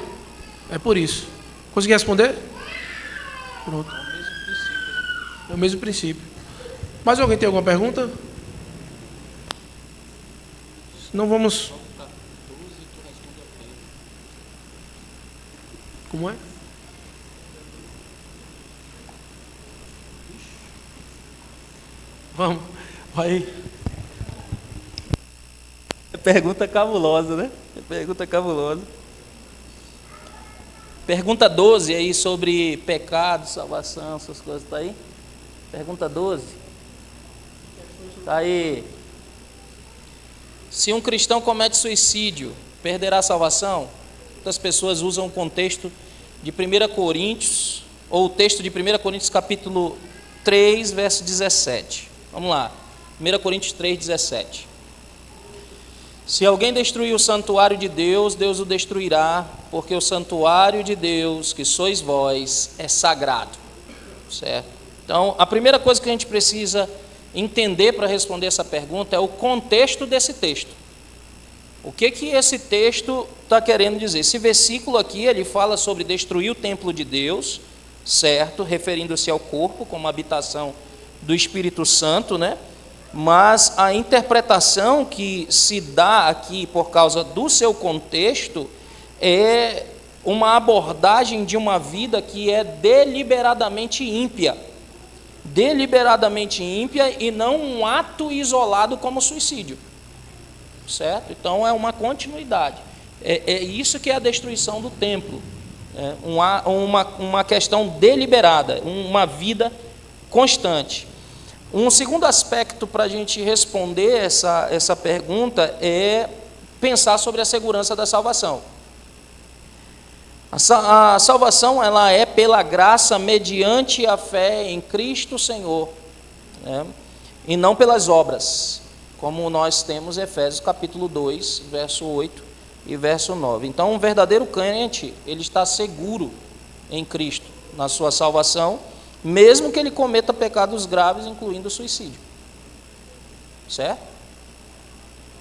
É por isso. Consegui responder? Pronto. É o mesmo princípio. Mais alguém tem alguma pergunta? Não vamos... Como é? Vamos, vai. Pergunta cabulosa, né? Pergunta cabulosa. Pergunta 12 aí sobre pecado, salvação, essas coisas, tá aí? Pergunta 12. Tá aí. Se um cristão comete suicídio, perderá a salvação? Muitas pessoas usam o contexto de 1 Coríntios, ou o texto de 1 Coríntios capítulo 3, verso 17. Vamos lá, 1 Coríntios 3, 17. Se alguém destruir o santuário de Deus, Deus o destruirá, porque o santuário de Deus, que sois vós, é sagrado. Certo? Então, a primeira coisa que a gente precisa entender para responder essa pergunta é o contexto desse texto. O que esse texto está querendo dizer? Esse versículo aqui, ele fala sobre destruir o templo de Deus, certo? Referindo-se ao corpo como habitação do Espírito Santo, né? Mas a interpretação que se dá aqui por causa do seu contexto é uma abordagem de uma vida que é deliberadamente ímpia e não um ato isolado como suicídio, certo? Então é uma continuidade, é isso que é a destruição do templo, uma questão deliberada, uma vida constante. Um segundo aspecto para a gente responder essa pergunta é pensar sobre a segurança da salvação. A salvação, ela é pela graça mediante a fé em Cristo Senhor, né? E não pelas obras, como nós temos em Efésios capítulo 2, verso 8 e verso 9. Então, um verdadeiro crente, ele está seguro em Cristo, na sua salvação, mesmo que ele cometa pecados graves, incluindo o suicídio, certo?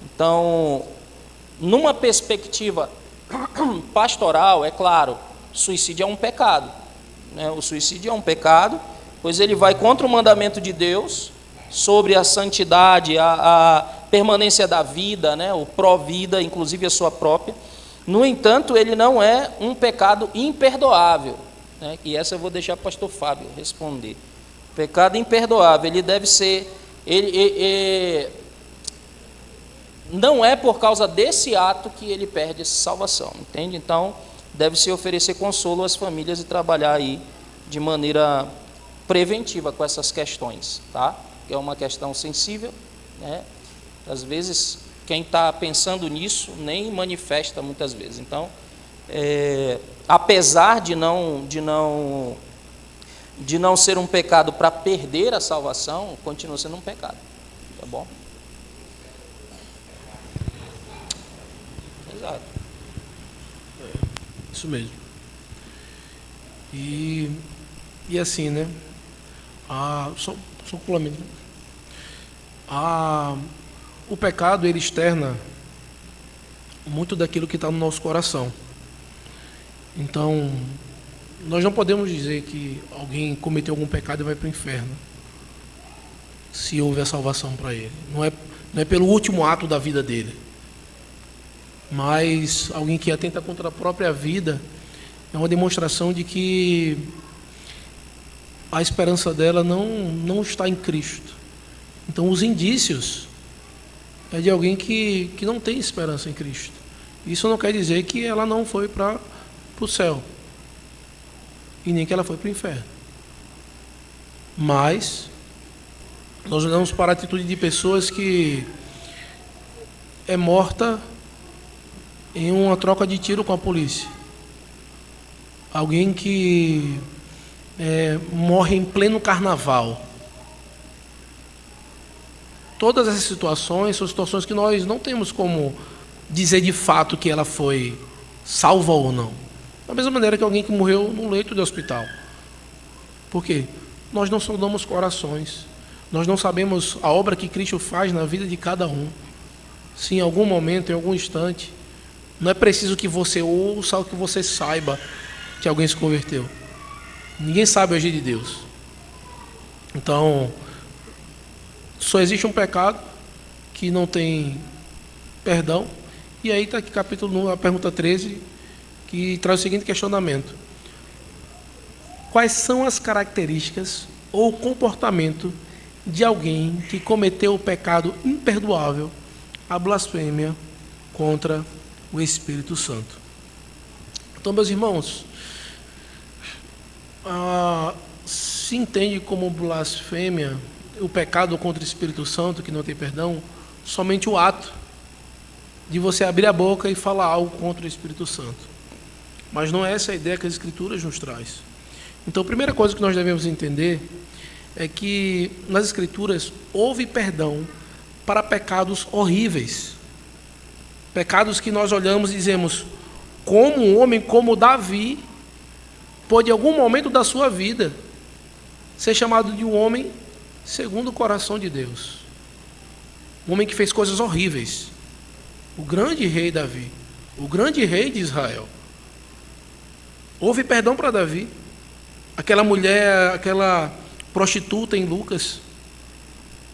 Então, numa perspectiva pastoral, é claro, suicídio é um pecado, né? O suicídio é um pecado, pois ele vai contra o mandamento de Deus sobre a santidade, a permanência da vida, né? O pró-vida, inclusive a sua própria. No entanto, ele não é um pecado imperdoável, né? E essa eu vou deixar para o pastor Fábio responder. Pecado imperdoável, ele deve ser... não é por causa desse ato que ele perde essa salvação, entende? Então, deve-se oferecer consolo às famílias e trabalhar aí de maneira preventiva com essas questões, tá? Que é uma questão sensível, né? Às vezes, quem está pensando nisso nem manifesta muitas vezes. Então, apesar de não ser um pecado para perder a salvação, continua sendo um pecado, tá bom? Exato. Isso mesmo. E assim, né? Só complemento. O pecado, ele externa muito daquilo que está no nosso coração. Então, nós não podemos dizer que alguém cometeu algum pecado e vai para o inferno, se houve a salvação para ele. Não é pelo último ato da vida dele. Mas alguém que atenta contra a própria vida é uma demonstração de que a esperança dela não está em Cristo. Então, os indícios é de alguém que não tem esperança em Cristo. Isso não quer dizer que ela não foi para o céu, e nem que ela foi para o inferno. Mas nós olhamos para a atitude de pessoas que é morta em uma troca de tiro com a polícia. Alguém que morre em pleno carnaval. Todas essas situações são situações que nós não temos como dizer de fato que ela foi salva ou não. Da mesma maneira que alguém que morreu no leito de hospital. Por quê? Nós não sondamos corações. Nós não sabemos a obra que Cristo faz na vida de cada um. Se em algum momento, em algum instante, não é preciso que você ouça ou que você saiba que alguém se converteu. Ninguém sabe o agir de Deus. Então, só existe um pecado que não tem perdão. E aí está aqui capítulo 1, a pergunta 13, que traz o seguinte questionamento: quais são as características ou o comportamento de alguém que cometeu o pecado imperdoável, a blasfêmia contra o Espírito Santo? Então, meus irmãos, se entende como blasfêmia o pecado contra o Espírito Santo, que não tem perdão, somente o ato de você abrir a boca e falar algo contra o Espírito Santo. Mas não é essa a ideia que as Escrituras nos traz. Então, a primeira coisa que nós devemos entender é que nas Escrituras houve perdão para pecados horríveis. Pecados que nós olhamos e dizemos, como um homem como Davi pôde em algum momento da sua vida ser chamado de um homem segundo o coração de Deus. Um homem que fez coisas horríveis. O grande rei Davi, o grande rei de Israel. Houve perdão para Davi. Aquela mulher, aquela prostituta em Lucas,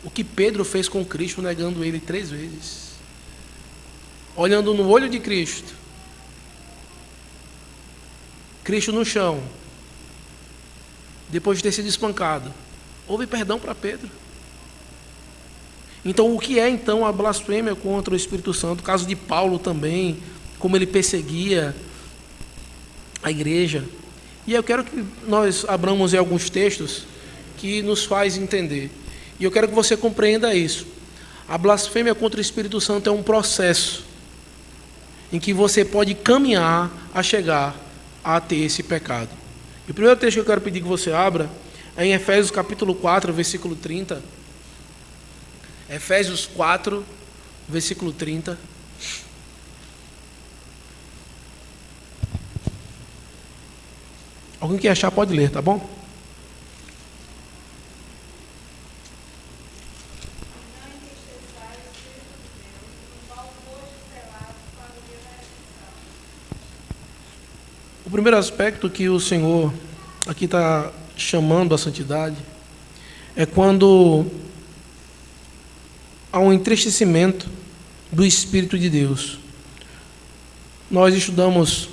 o que Pedro fez com Cristo, negando ele 3 vezes. Olhando no olho de Cristo, Cristo no chão, depois de ter sido espancado, houve perdão para Pedro. Então, o que é então a blasfêmia contra o Espírito Santo? O caso de Paulo também, como ele perseguia a igreja. E eu quero que nós abramos em alguns textos que nos faz entender. E eu quero que você compreenda isso. A blasfêmia contra o Espírito Santo é um processo em que você pode caminhar a chegar a ter esse pecado. E o primeiro texto que eu quero pedir que você abra é em Efésios capítulo 4, versículo 30. Efésios 4, versículo 30. Alguém que achar pode ler, tá bom? O primeiro aspecto que o Senhor aqui está chamando a santidade é quando há um entristecimento do Espírito de Deus. Nós estudamos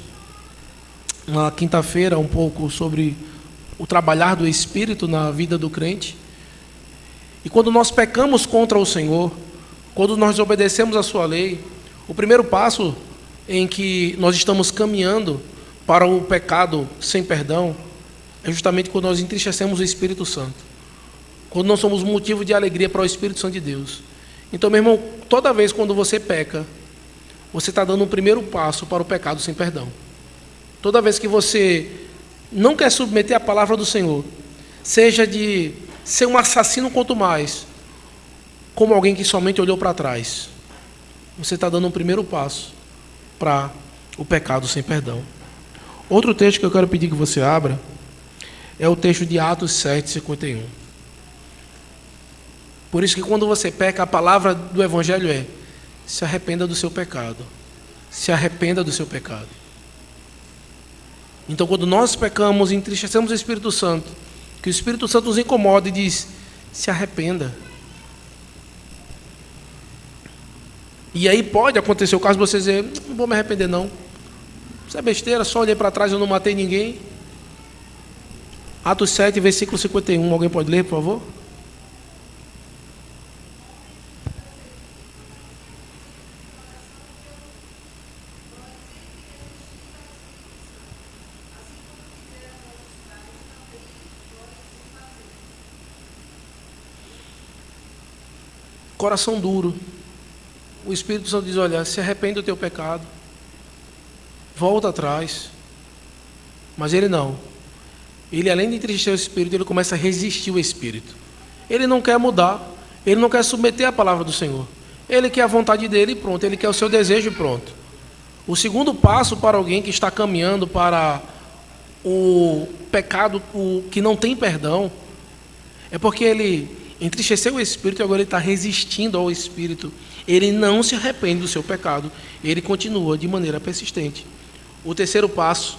na quinta-feira um pouco sobre o trabalhar do Espírito na vida do crente. E quando nós pecamos contra o Senhor, quando nós obedecemos a sua lei, o primeiro passo em que nós estamos caminhando para o pecado sem perdão é justamente quando nós entristecemos o Espírito Santo, quando nós somos motivo de alegria para o Espírito Santo de Deus. Então, meu irmão, toda vez quando você peca, você está dando um primeiro passo para o pecado sem perdão. Toda vez que você não quer submeter a palavra do Senhor, seja de ser um assassino quanto mais, como alguém que somente olhou para trás, você está dando um primeiro passo para o pecado sem perdão. Outro texto que eu quero pedir que você abra é o texto de Atos 7, 51. Por isso que quando você peca, a palavra do Evangelho é: se arrependa do seu pecado. Se arrependa do seu pecado. Então, quando nós pecamos e entristecemos o Espírito Santo, que o Espírito Santo nos incomoda e diz: se arrependa. E aí pode acontecer o caso de você dizer: não vou me arrepender não. Isso é besteira, só olhei para trás, eu não matei ninguém. Atos 7, versículo 51. Alguém pode ler, por favor? Coração duro. O Espírito Santo diz: olha, se arrepende do teu pecado, volta atrás. Mas ele não. Ele, além de entristecer o Espírito, ele começa a resistir o Espírito. Ele não quer mudar, ele não quer submeter a palavra do Senhor. Ele quer a vontade dele e pronto, ele quer o seu desejo e pronto. O segundo passo para alguém que está caminhando para o pecado que não tem perdão é porque ele entristeceu o Espírito e agora ele está resistindo ao Espírito. Ele não se arrepende do seu pecado, ele continua de maneira persistente. O terceiro passo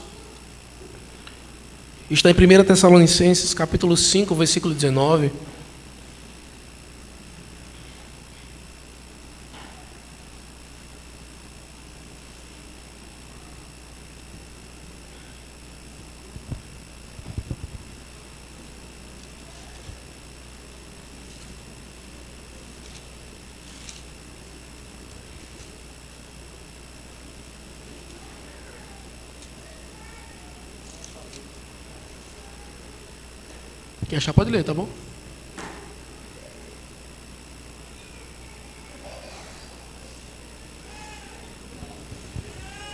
está em 1 Tessalonicenses, capítulo 5, versículo 19. Quem achar pode ler, tá bom?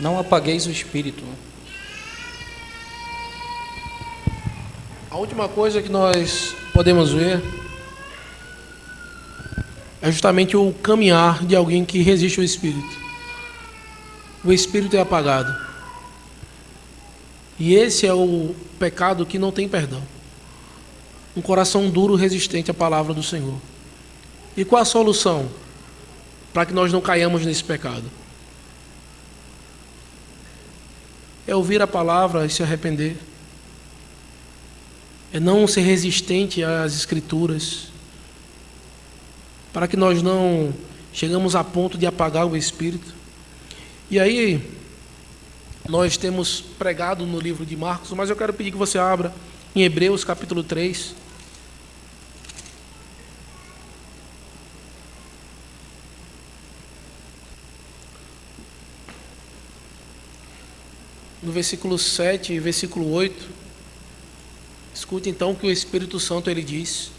Não apagueis o Espírito. A última coisa que nós podemos ver é justamente o caminhar de alguém que resiste ao Espírito. O Espírito é apagado. E esse é o pecado que não tem perdão. Um coração duro, resistente à palavra do Senhor. E qual a solução para que nós não caiamos nesse pecado? é ouvir a palavra e se arrepender. É não ser resistente às Escrituras, para que nós não chegamos a ponto de apagar o Espírito. E aí, nós temos pregado no livro de Marcos, mas eu quero pedir que você abra em Hebreus capítulo 3. No versículo 7 e versículo 8. Escute então o que o Espírito Santo ele diz.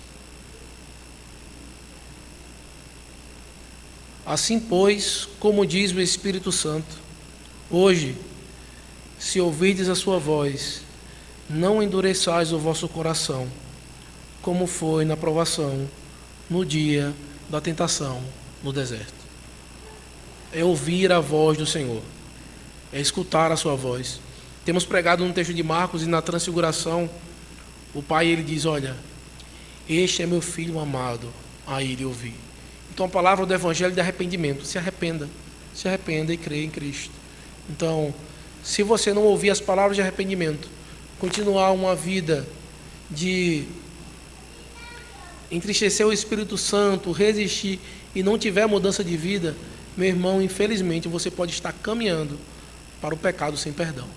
Assim, pois, como diz o Espírito Santo, hoje, se ouvirdes a sua voz, não endureçais o vosso coração, como foi na provação, no dia da tentação no deserto. É ouvir a voz do Senhor, é escutar a sua voz. Temos pregado no texto de Marcos e na transfiguração, o pai ele diz, olha, este é meu filho amado, a ele ouvi. Então a palavra do evangelho de arrependimento, se arrependa e creia em Cristo. Então, se você não ouvir as palavras de arrependimento, continuar uma vida de entristecer o Espírito Santo, resistir e não tiver mudança de vida, meu irmão, infelizmente você pode estar caminhando para o pecado sem perdão.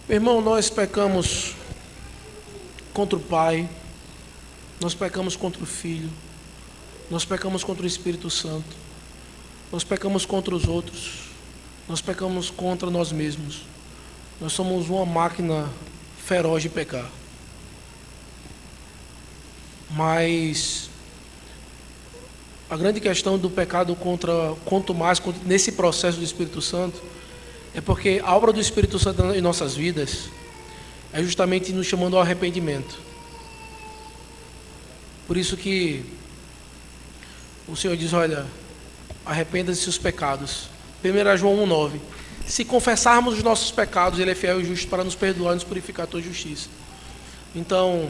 Meu irmão, nós pecamos contra o Pai, nós pecamos contra o Filho, nós pecamos contra o Espírito Santo, nós pecamos contra os outros, nós pecamos contra nós mesmos. Nós somos uma máquina feroz de pecar. Mas a grande questão do pecado quanto mais nesse processo do Espírito Santo, é porque a obra do Espírito Santo em nossas vidas é justamente nos chamando ao arrependimento. Por isso que o Senhor diz, olha, arrependa-se dos pecados. 1 João 1,9. Se confessarmos os nossos pecados, Ele é fiel e justo para nos perdoar e nos purificar toda justiça. Então,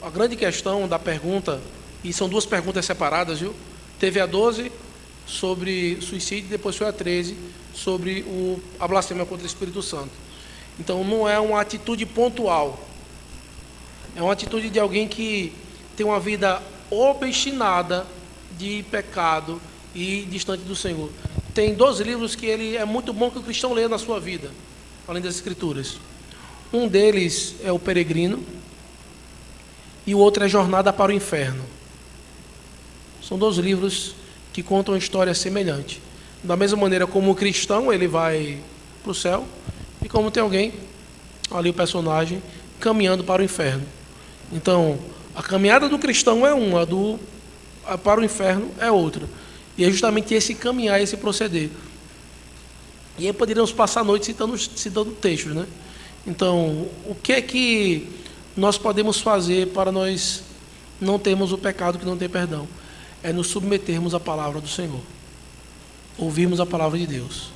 a grande questão da pergunta, e são duas perguntas separadas, viu? Teve a 12 sobre suicídio, depois foi a 13 sobre a blasfêmia contra o Espírito Santo. Então não é uma atitude pontual, é uma atitude de alguém que tem uma vida obstinada de pecado e distante do Senhor. Tem 12 livros que ele é muito bom que o cristão leia na sua vida, além das Escrituras. Um deles é o Peregrino e o outro é Jornada para o Inferno. São 12 livros que contam uma história semelhante. Da mesma maneira como o cristão, ele vai para o céu, e como tem alguém, ali o personagem, caminhando para o inferno. Então, a caminhada do cristão é uma, para o inferno é outra. E é justamente esse caminhar, esse proceder. E aí poderíamos passar a noite citando textos, né? Então, o que é que nós podemos fazer para nós não termos o pecado que não tem perdão? É nos submetermos à palavra do Senhor, ouvirmos a palavra de Deus.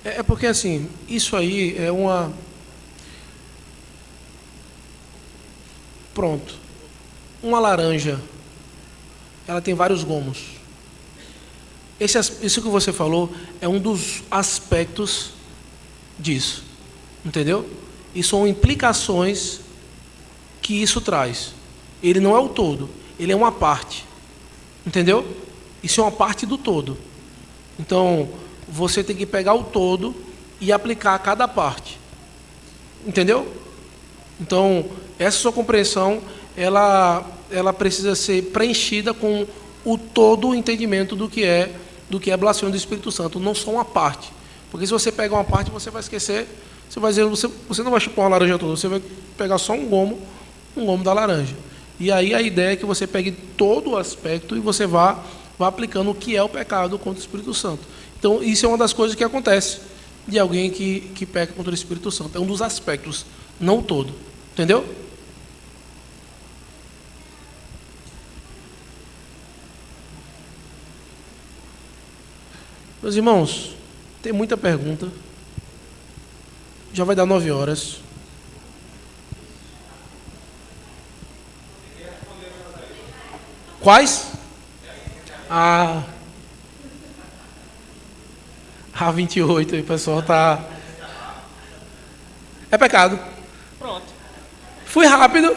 É porque assim, isso aí é uma... Pronto. Uma laranja, ela tem vários gomos. Isso que você falou é um dos aspectos disso, entendeu? E são implicações que isso traz. Ele não é o todo, ele é uma parte, entendeu? Isso é uma parte do todo. Então, você tem que pegar o todo e aplicar a cada parte, entendeu? Então, essa sua compreensão, ela precisa ser preenchida com o todo o entendimento do que é blasfêmia do Espírito Santo, não só uma parte. Porque se você pegar uma parte, você vai esquecer, você vai dizer, você não vai chupar uma laranja toda, você vai pegar só um gomo da laranja. E aí a ideia é que você pegue todo o aspecto e você vá aplicando o que é o pecado contra o Espírito Santo. Então, isso é uma das coisas que acontece de alguém que peca contra o Espírito Santo. É um dos aspectos, não o todo. Entendeu? Meus irmãos, tem muita pergunta. Já vai dar 9 horas. Quais? A 28, aí o pessoal tá... É pecado. Pronto. Fui rápido.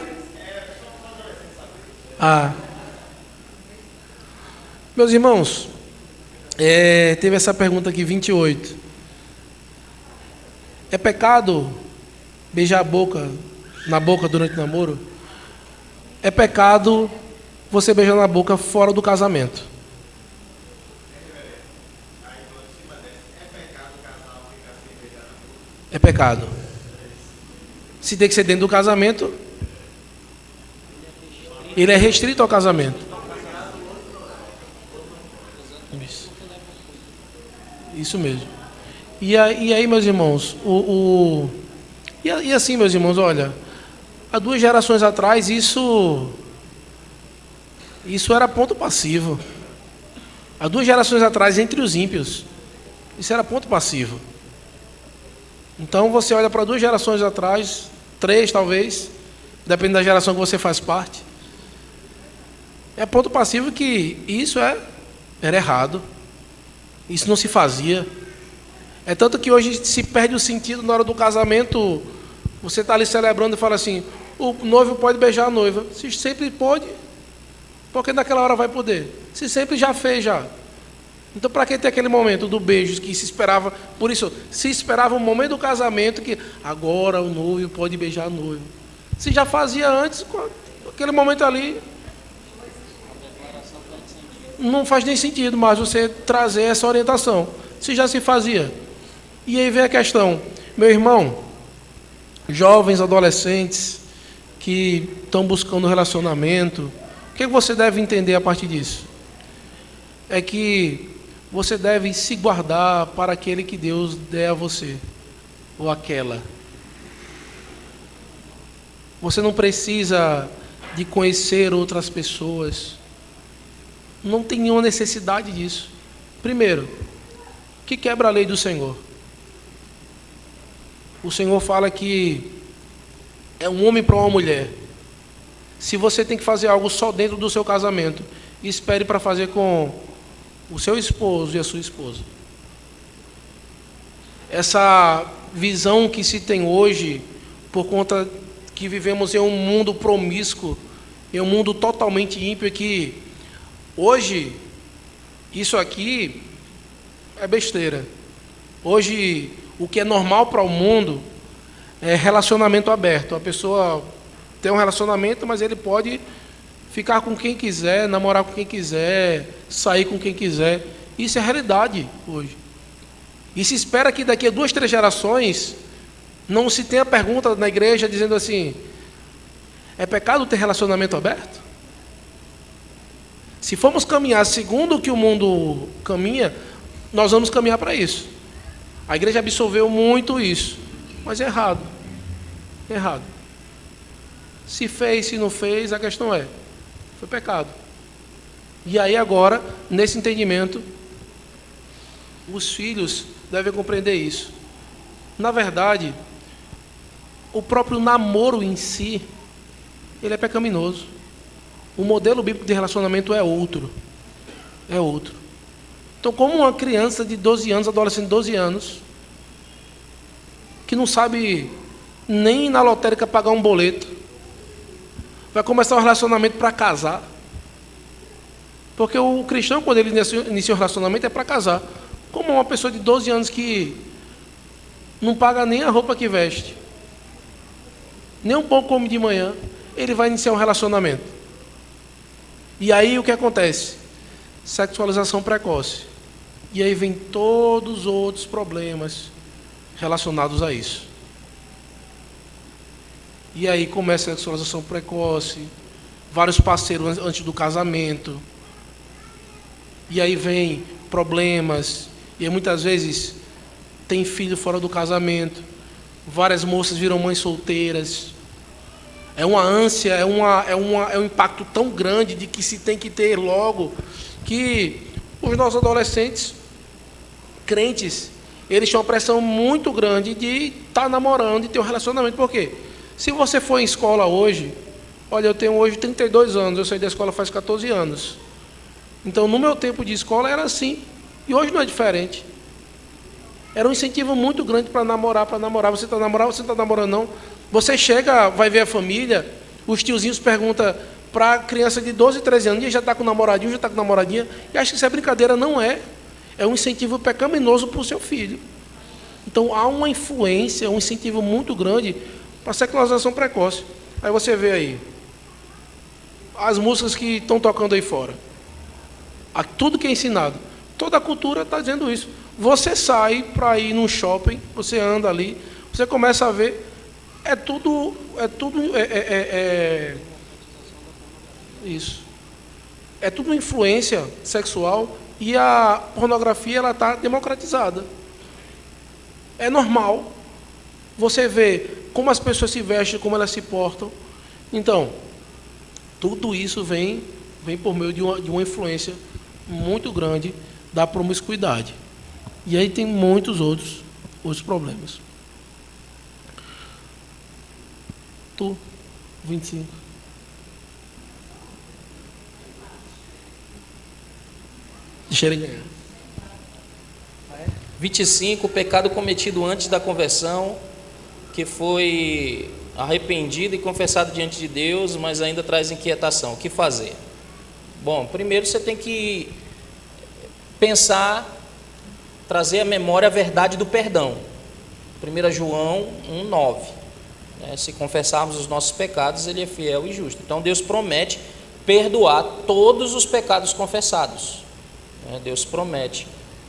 Meus irmãos, teve essa pergunta aqui, 28. É pecado beijar a boca, na boca durante o namoro? É pecado você beijar na boca fora do casamento. É pecado. Se tem que ser dentro do casamento, ele é restrito ao casamento. Isso mesmo. E aí, meus irmãos, e assim, meus irmãos, olha, há 2 gerações atrás isso era ponto passivo. Há 2 gerações atrás, entre os ímpios, isso era ponto passivo. Então você olha para 2 gerações atrás, 3 talvez, depende da geração que você faz parte. É ponto passivo que isso era errado. Isso não se fazia. É tanto que hoje se perde o sentido na hora do casamento. Você está ali celebrando e fala assim, o noivo pode beijar a noiva. Se sempre pode, porque naquela hora vai poder. Se sempre já fez já. Então, para que ter aquele momento do beijo que se esperava? Por isso, se esperava o momento do casamento que agora o noivo pode beijar a noiva. Se já fazia antes, aquele momento ali não faz nem sentido mais você trazer essa orientação. Se já se fazia. E aí vem a questão, meu irmão, jovens, adolescentes que estão buscando relacionamento, o que você deve entender a partir disso? É que você deve se guardar para aquele que Deus der a você, ou aquela. Você não precisa de conhecer outras pessoas. Não tem nenhuma necessidade disso. Primeiro, que quebra a lei do Senhor. O Senhor fala que é um homem para uma mulher. Se você tem que fazer algo só dentro do seu casamento, espere para fazer com o seu esposo e a sua esposa. Essa visão que se tem hoje, por conta que vivemos em um mundo promíscuo, em um mundo totalmente ímpio, é que hoje isso aqui é besteira. Hoje o que é normal para o mundo é relacionamento aberto. A pessoa tem um relacionamento, mas ele pode ficar com quem quiser, namorar com quem quiser, sair com quem quiser. Isso é realidade hoje. E se espera que daqui a 2, 3 gerações não se tenha pergunta na igreja dizendo assim, é pecado ter relacionamento aberto? Se formos caminhar segundo o que o mundo caminha, nós vamos caminhar para isso. A igreja absolveu muito isso, mas é errado. É errado. Se fez, se não fez, a questão foi pecado. E aí agora, nesse entendimento, os filhos devem compreender isso. Na verdade, o próprio namoro em si, ele é pecaminoso. O modelo bíblico de relacionamento é outro. É outro. Então, como uma criança de 12 anos, adolescente de 12 anos, que não sabe nem na lotérica pagar um boleto, vai começar um relacionamento para casar. Porque o cristão, quando ele inicia um relacionamento, é para casar. Como uma pessoa de 12 anos que não paga nem a roupa que veste, nem um pouco come de manhã, ele vai iniciar um relacionamento. E aí o que acontece? Sexualização precoce. E aí vem todos os outros problemas relacionados a isso. E aí começa a sexualização precoce, vários parceiros antes do casamento. E aí vem problemas, e aí muitas vezes tem filho fora do casamento, várias moças viram mães solteiras. É uma ânsia, é um impacto tão grande de que se tem que ter logo, que os nossos adolescentes, crentes, eles têm uma pressão muito grande de estar namorando e ter um relacionamento. Por quê? Se você for em escola hoje, olha, eu tenho hoje 32 anos, eu saí da escola faz 14 anos. Então, no meu tempo de escola era assim, e hoje não é diferente. Era um incentivo muito grande para namorar. Você está namorando, você não está namorando, não. Você chega, vai ver a família, os tiozinhos perguntam para a criança de 12, 13 anos, e já está com namoradinho, já está com namoradinha, e acha que isso é brincadeira. Não é. É um incentivo pecaminoso para o seu filho. Então, há uma influência, um incentivo muito grande para a sexualização precoce. Aí você vê aí, as músicas que estão tocando aí fora. Tudo que é ensinado. Toda a cultura está dizendo isso. Você sai para ir num shopping, você anda ali, você começa a ver, isso. É tudo influência sexual e a pornografia ela está democratizada. É normal. Você vê como as pessoas se vestem, como elas se portam. Então, tudo isso vem por meio de uma influência muito grande da promiscuidade. E aí tem muitos outros problemas. 25. Deixa ele ganhar. 25, pecado cometido antes da conversão, que foi arrependido e confessado diante de Deus, mas ainda traz inquietação. O que fazer? Bom, primeiro você tem que pensar, trazer à memória a verdade do perdão. 1 João 1,9. Se confessarmos os nossos pecados, Ele é fiel e justo. Então Deus promete perdoar todos os pecados confessados. Deus promete.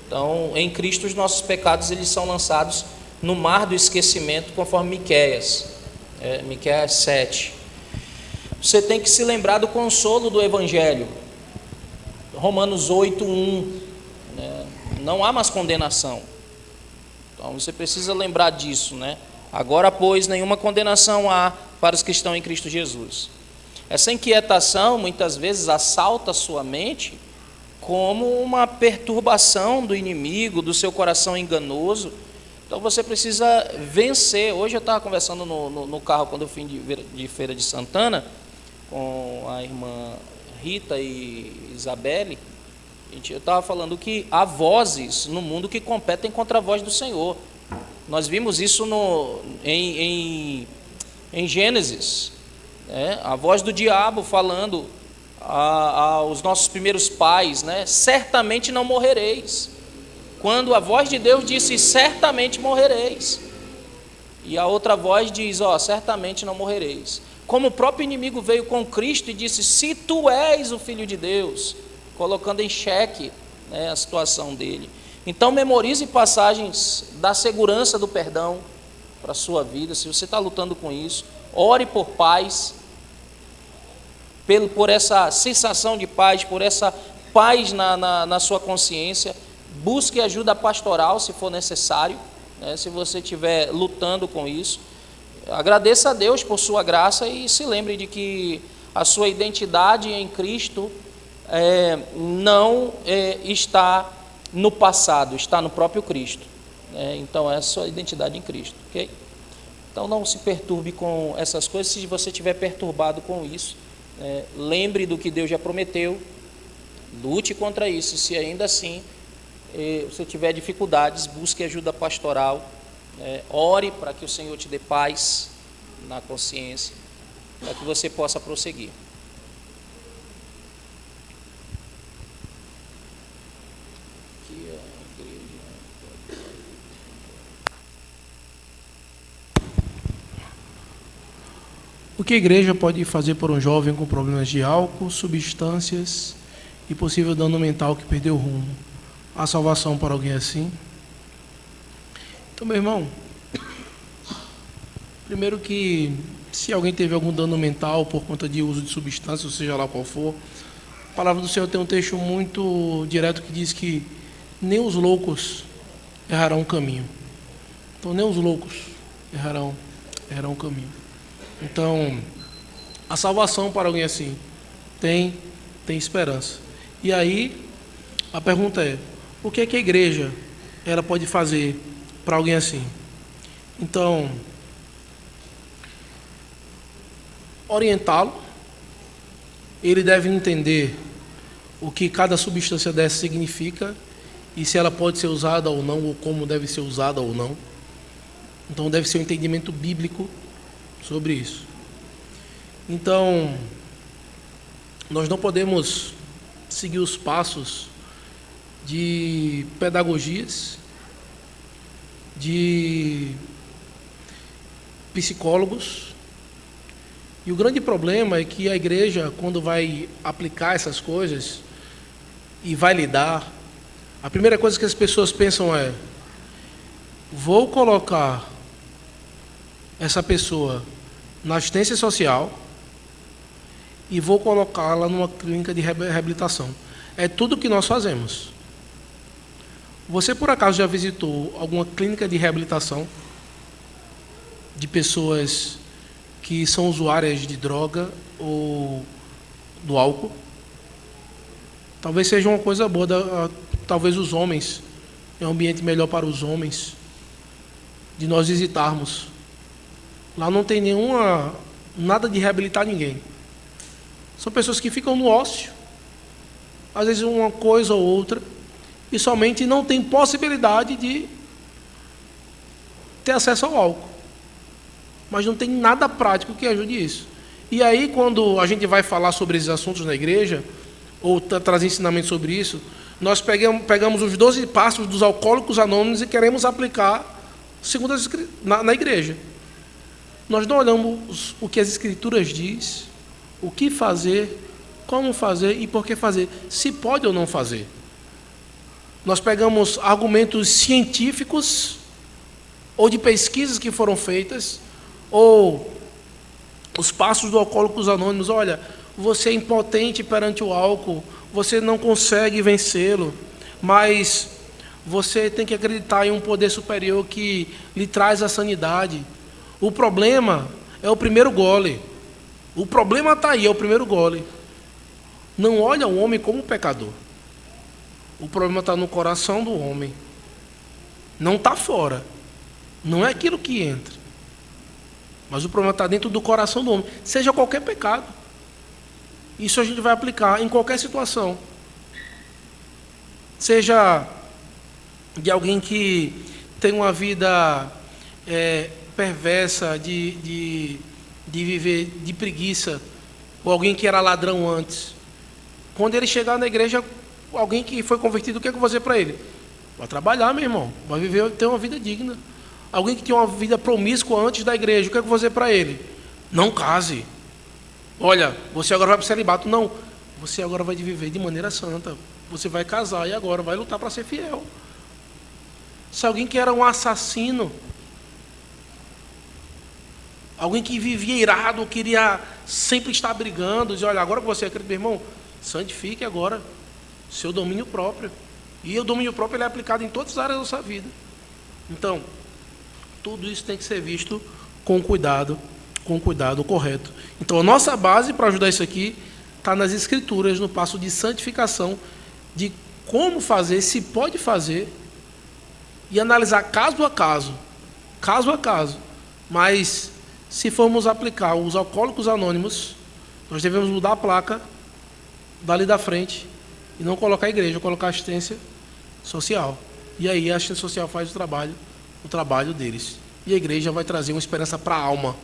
Então, em Cristo, os nossos pecados eles são lançados no mar do esquecimento, conforme Miqueias 7. Você tem que se lembrar do consolo do Evangelho. Romanos 8:1. Não há mais condenação. Então, você precisa lembrar disso, Agora, pois, nenhuma condenação há para os que estão em Cristo Jesus. Essa inquietação, muitas vezes, assalta a sua mente como uma perturbação do inimigo, do seu coração enganoso. Então você precisa vencer. Hoje eu estava conversando no carro quando eu fui de Feira de Santana com a irmã Rita e Isabelle. Eu estava falando que há vozes no mundo que competem contra a voz do Senhor. Nós vimos isso em Gênesis, a voz do diabo falando aos nossos primeiros pais, certamente não morrereis. Quando a voz de Deus disse, certamente morrereis. E a outra voz diz, certamente não morrereis. Como o próprio inimigo veio com Cristo e disse, se tu és o Filho de Deus, colocando em xeque a situação dele. Então memorize passagens da segurança do perdão para a sua vida. Se você está lutando com isso, ore por paz, por essa sensação de paz, por essa paz na sua consciência. Busque ajuda pastoral se for necessário, se você estiver lutando com isso. Agradeça a Deus por sua graça e se lembre de que a sua identidade em Cristo não está no passado, está no próprio Cristo. Então é a sua identidade em Cristo, ok? Então não se perturbe com essas coisas. Se você estiver perturbado com isso, lembre do que Deus já prometeu, lute contra isso. Se ainda assim você tiver dificuldades, busque ajuda pastoral, ore para que o Senhor te dê paz na consciência, para que você possa prosseguir. O que a igreja pode fazer por um jovem com problemas de álcool, substâncias e possível dano mental que perdeu o rumo? Há salvação para alguém assim? Então, meu irmão, primeiro que se alguém teve algum dano mental por conta de uso de substâncias, ou seja lá qual for, a palavra do Senhor tem um texto muito direto que diz que nem os loucos errarão o caminho. Então, nem os loucos errarão o caminho. Então, a salvação para alguém assim tem esperança. E aí, a pergunta é, o que é que a igreja ela pode fazer para alguém assim? Então, orientá-lo, ele deve entender o que cada substância dessa significa e se ela pode ser usada ou não, ou como deve ser usada ou não. Então, deve ser um entendimento bíblico sobre isso. Então, nós não podemos seguir os passos de pedagogias, de psicólogos. E o grande problema é que a igreja, quando vai aplicar essas coisas e vai lidar, a primeira coisa que as pessoas pensam é: vou colocar essa pessoa na assistência social e vou colocá-la numa clínica de reabilitação. É tudo que nós fazemos. Você, por acaso, já visitou alguma clínica de reabilitação de pessoas que são usuárias de droga ou do álcool? Talvez seja uma coisa boa, talvez os homens, é um ambiente melhor para os homens, de nós visitarmos. Lá não tem nada de reabilitar ninguém. São pessoas que ficam no ócio, às vezes uma coisa ou outra, e somente não tem possibilidade de ter acesso ao álcool. Mas não tem nada prático que ajude isso. E aí, quando a gente vai falar sobre esses assuntos na igreja, ou trazer ensinamento sobre isso, nós pegamos os 12 passos dos alcoólicos anônimos e queremos aplicar segundo na igreja. Nós não olhamos o que as Escrituras diz, o que fazer, como fazer e por que fazer, se pode ou não fazer. Nós pegamos argumentos científicos ou de pesquisas que foram feitas, ou os passos do Alcoólicos Anônimos. Olha, você é impotente perante o álcool, você não consegue vencê-lo, mas você tem que acreditar em um poder superior que lhe traz a sanidade. O problema é o primeiro gole. O problema está aí, é o primeiro gole. Não olha o homem como pecador. O problema está no coração do homem. Não está fora. Não é aquilo que entra. Mas o problema está dentro do coração do homem. Seja qualquer pecado. Isso a gente vai aplicar em qualquer situação. Seja de alguém que tem uma vida perversa, de viver de preguiça, ou alguém que era ladrão antes. Quando ele chegar na igreja, alguém que foi convertido, o que é que eu vou fazer para ele? Vai trabalhar, meu irmão, vai viver, ter uma vida digna. Alguém que tinha uma vida promíscua antes da igreja, o que é que eu vou fazer para ele? Não case. Olha, você agora vai para o celibato. Não, você agora vai viver de maneira santa. Você vai casar e agora vai lutar para ser fiel. Se alguém que era um assassino, alguém que vivia irado, queria sempre estar brigando, diz: olha, agora que você é crente, meu irmão, santifique agora seu domínio próprio. E o domínio próprio ele é aplicado em todas as áreas da sua vida. Então, tudo isso tem que ser visto com cuidado correto. Então, a nossa base para ajudar isso aqui está nas Escrituras, no passo de santificação, de como fazer, se pode fazer, e analisar caso a caso. Mas, se formos aplicar os alcoólicos anônimos, nós devemos mudar a placa dali da frente e não colocar a igreja, colocar assistência social. E aí a assistência social faz o trabalho deles. E a igreja vai trazer uma esperança para a alma.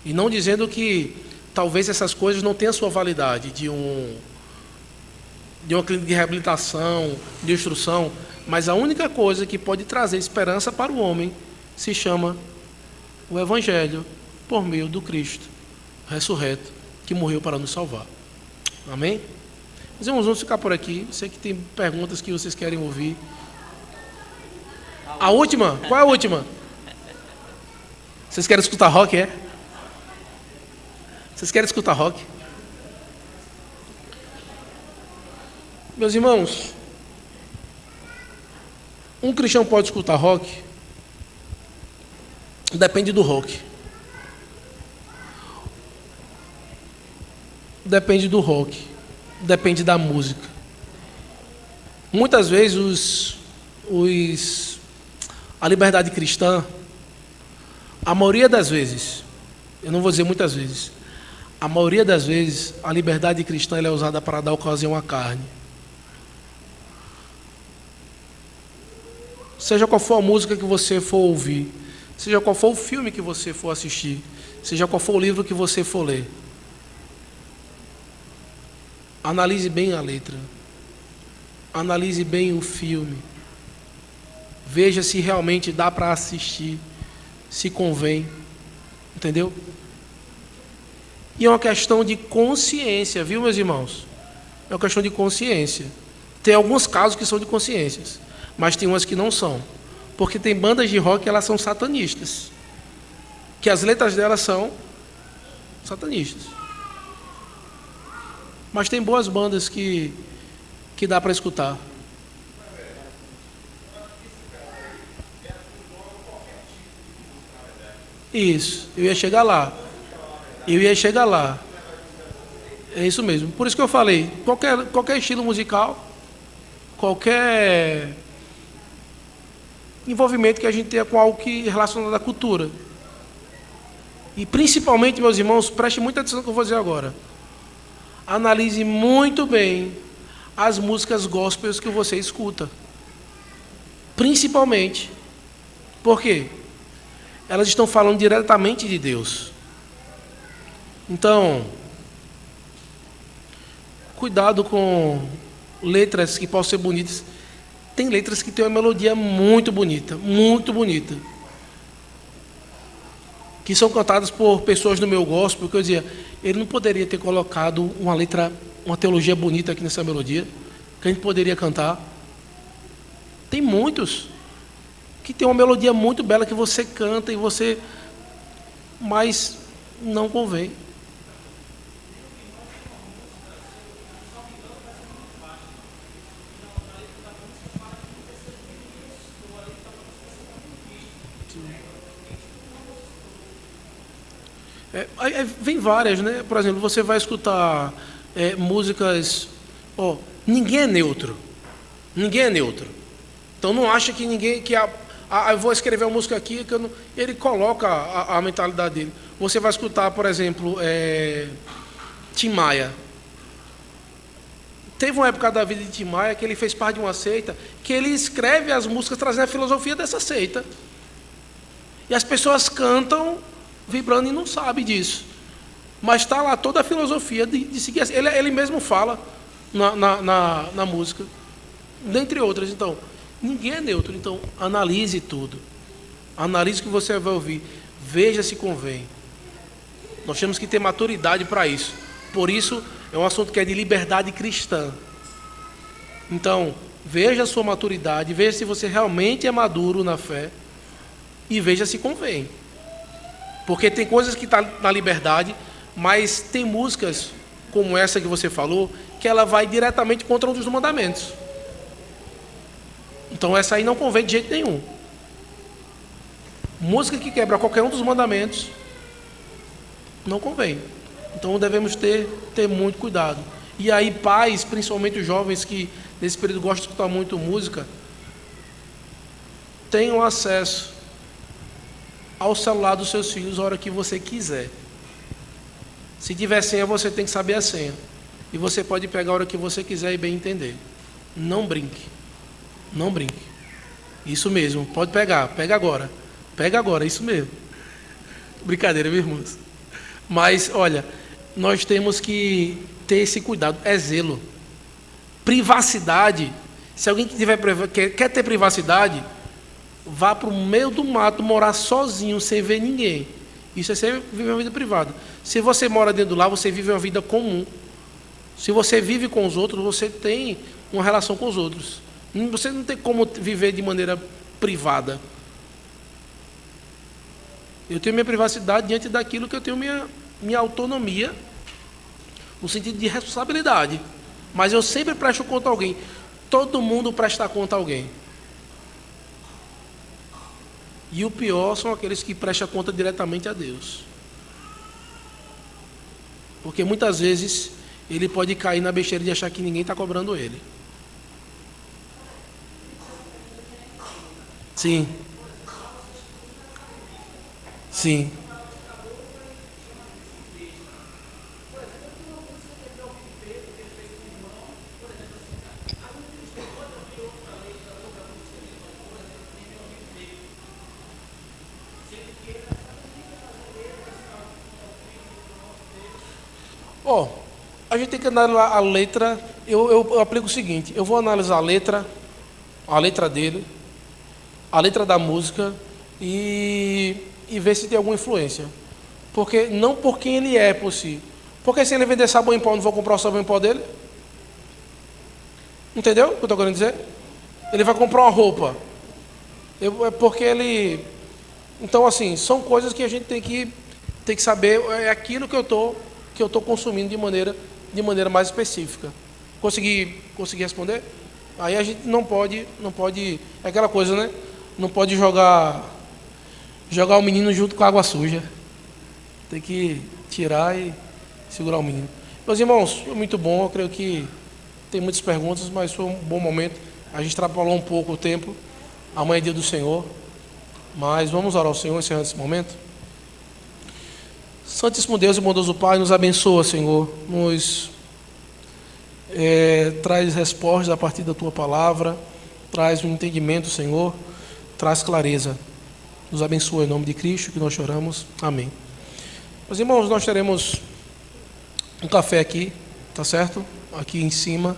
E não dizendo que talvez essas coisas não tenham sua validade de uma clínica de reabilitação, de instrução, mas a única coisa que pode trazer esperança para o homem se chama o Evangelho por meio do Cristo ressurreto, que morreu para nos salvar. Amém? Mas irmãos, vamos ficar por aqui. Sei que tem perguntas que vocês querem ouvir. A última? Qual é a última? Vocês querem escutar rock, é? Vocês querem escutar rock? Meus irmãos, um cristão pode escutar rock? Depende do rock. Depende do rock. Depende da música. Muitas vezes a liberdade cristã, a maioria das vezes, eu não vou dizer muitas vezes, a maioria das vezes a liberdade cristã ela é usada para dar ocasião à carne. Seja qual for a música que você for ouvir, seja qual for o filme que você for assistir, seja qual for o livro que você for ler, analise bem a letra, analise bem o filme, veja se realmente dá para assistir, se convém, entendeu? E é uma questão de consciência, viu, meus irmãos? É uma questão de consciência. Tem alguns casos que são de consciências, mas tem umas que não são. Porque tem bandas de rock que elas são satanistas, que as letras delas são satanistas. Mas tem boas bandas que dá para escutar. Isso, eu ia chegar lá. É isso mesmo. Por isso que eu falei, qualquer estilo musical, qualquer envolvimento que a gente tenha com algo que é relacionado à cultura. E principalmente, meus irmãos, preste muita atenção no que eu vou dizer agora. Analise muito bem as músicas gospels que você escuta. Principalmente. Por quê? Elas estão falando diretamente de Deus. Então, cuidado com letras que possam ser bonitas. Tem letras que têm uma melodia muito bonita, que são cantadas por pessoas do meu gospel, que eu dizia, ele não poderia ter colocado uma letra, uma teologia bonita aqui nessa melodia, que a gente poderia cantar. Tem muitos que tem uma melodia muito bela que você canta e você, mas não convém. Vem várias, né? Por exemplo, você vai escutar músicas. Ninguém é neutro. Ninguém é neutro. Então não acha que ninguém. Eu vou escrever uma música aqui que eu não. Ele coloca a mentalidade dele. Você vai escutar, por exemplo, Tim Maia. Teve uma época da vida de Tim Maia que ele fez parte de uma seita, que ele escreve as músicas trazendo a filosofia dessa seita. E as pessoas cantam vibrando e não sabe disso. Mas está lá toda a filosofia de seguir. Ele mesmo fala na música, dentre outras. Então, ninguém é neutro. Então, analise tudo. Analise o que você vai ouvir. Veja se convém. Nós temos que ter maturidade para isso. Por isso, é um assunto que é de liberdade cristã. Então, veja a sua maturidade, veja se você realmente é maduro na fé e veja se convém. Porque tem coisas que estão na liberdade, mas tem músicas como essa que você falou, que ela vai diretamente contra um dos mandamentos. Então essa aí não convém de jeito nenhum. Música que quebra qualquer um dos mandamentos não convém. Então devemos ter muito cuidado. E aí pais, principalmente os jovens que nesse período gostam de escutar muito música, tenham acesso ao celular dos seus filhos a hora que você quiser. Se tiver senha, você tem que saber a senha. E você pode pegar a hora que você quiser e bem entender. Não brinque. Não brinque. Isso mesmo, pode pegar, pega agora, isso mesmo. Brincadeira, meus irmãos. Mas, olha, nós temos que ter esse cuidado, é zelo. Privacidade, se alguém quer ter privacidade, vá para o meio do mato morar sozinho, sem ver ninguém. Isso é você viver uma vida privada. Se você mora dentro do lar, você vive uma vida comum. Se você vive com os outros, você tem uma relação com os outros. Você não tem como viver de maneira privada. Eu tenho minha privacidade diante daquilo que eu tenho minha autonomia, no sentido de responsabilidade. Mas eu sempre presto conta a alguém. Todo mundo presta conta a alguém. E o pior são aqueles que prestam conta diretamente a Deus. Porque muitas vezes ele pode cair na besteira de achar que ninguém está cobrando ele. Sim. Sim. Ó, a gente tem que analisar a letra. Eu aplico o seguinte: eu vou analisar a letra dele, a letra da música e ver se tem alguma influência. Porque não por quem ele é por si. Porque se ele vender sabão em pó, eu não vou comprar o sabão em pó dele? Entendeu o que eu estou querendo dizer? Ele vai comprar uma roupa. É porque ele. Então, assim, são coisas que a gente tem que saber. É aquilo que eu estou consumindo de maneira mais específica. Consegui responder? Aí a gente não pode. É aquela coisa, né? Não pode jogar o menino junto com a água suja. Tem que tirar e segurar o menino. Meus irmãos, foi muito bom. Eu creio que tem muitas perguntas, mas foi um bom momento. A gente extrapolou um pouco o tempo. Amanhã é dia do Senhor. Mas vamos orar ao Senhor encerrando esse momento. Santíssimo Deus e bondoso Pai, nos abençoa, Senhor. Nos traz respostas a partir da Tua palavra. Traz um entendimento, Senhor. Traz clareza. Nos abençoa em nome de Cristo que nós choramos. Amém. Meus irmãos, nós teremos um café aqui, tá certo? Aqui em cima.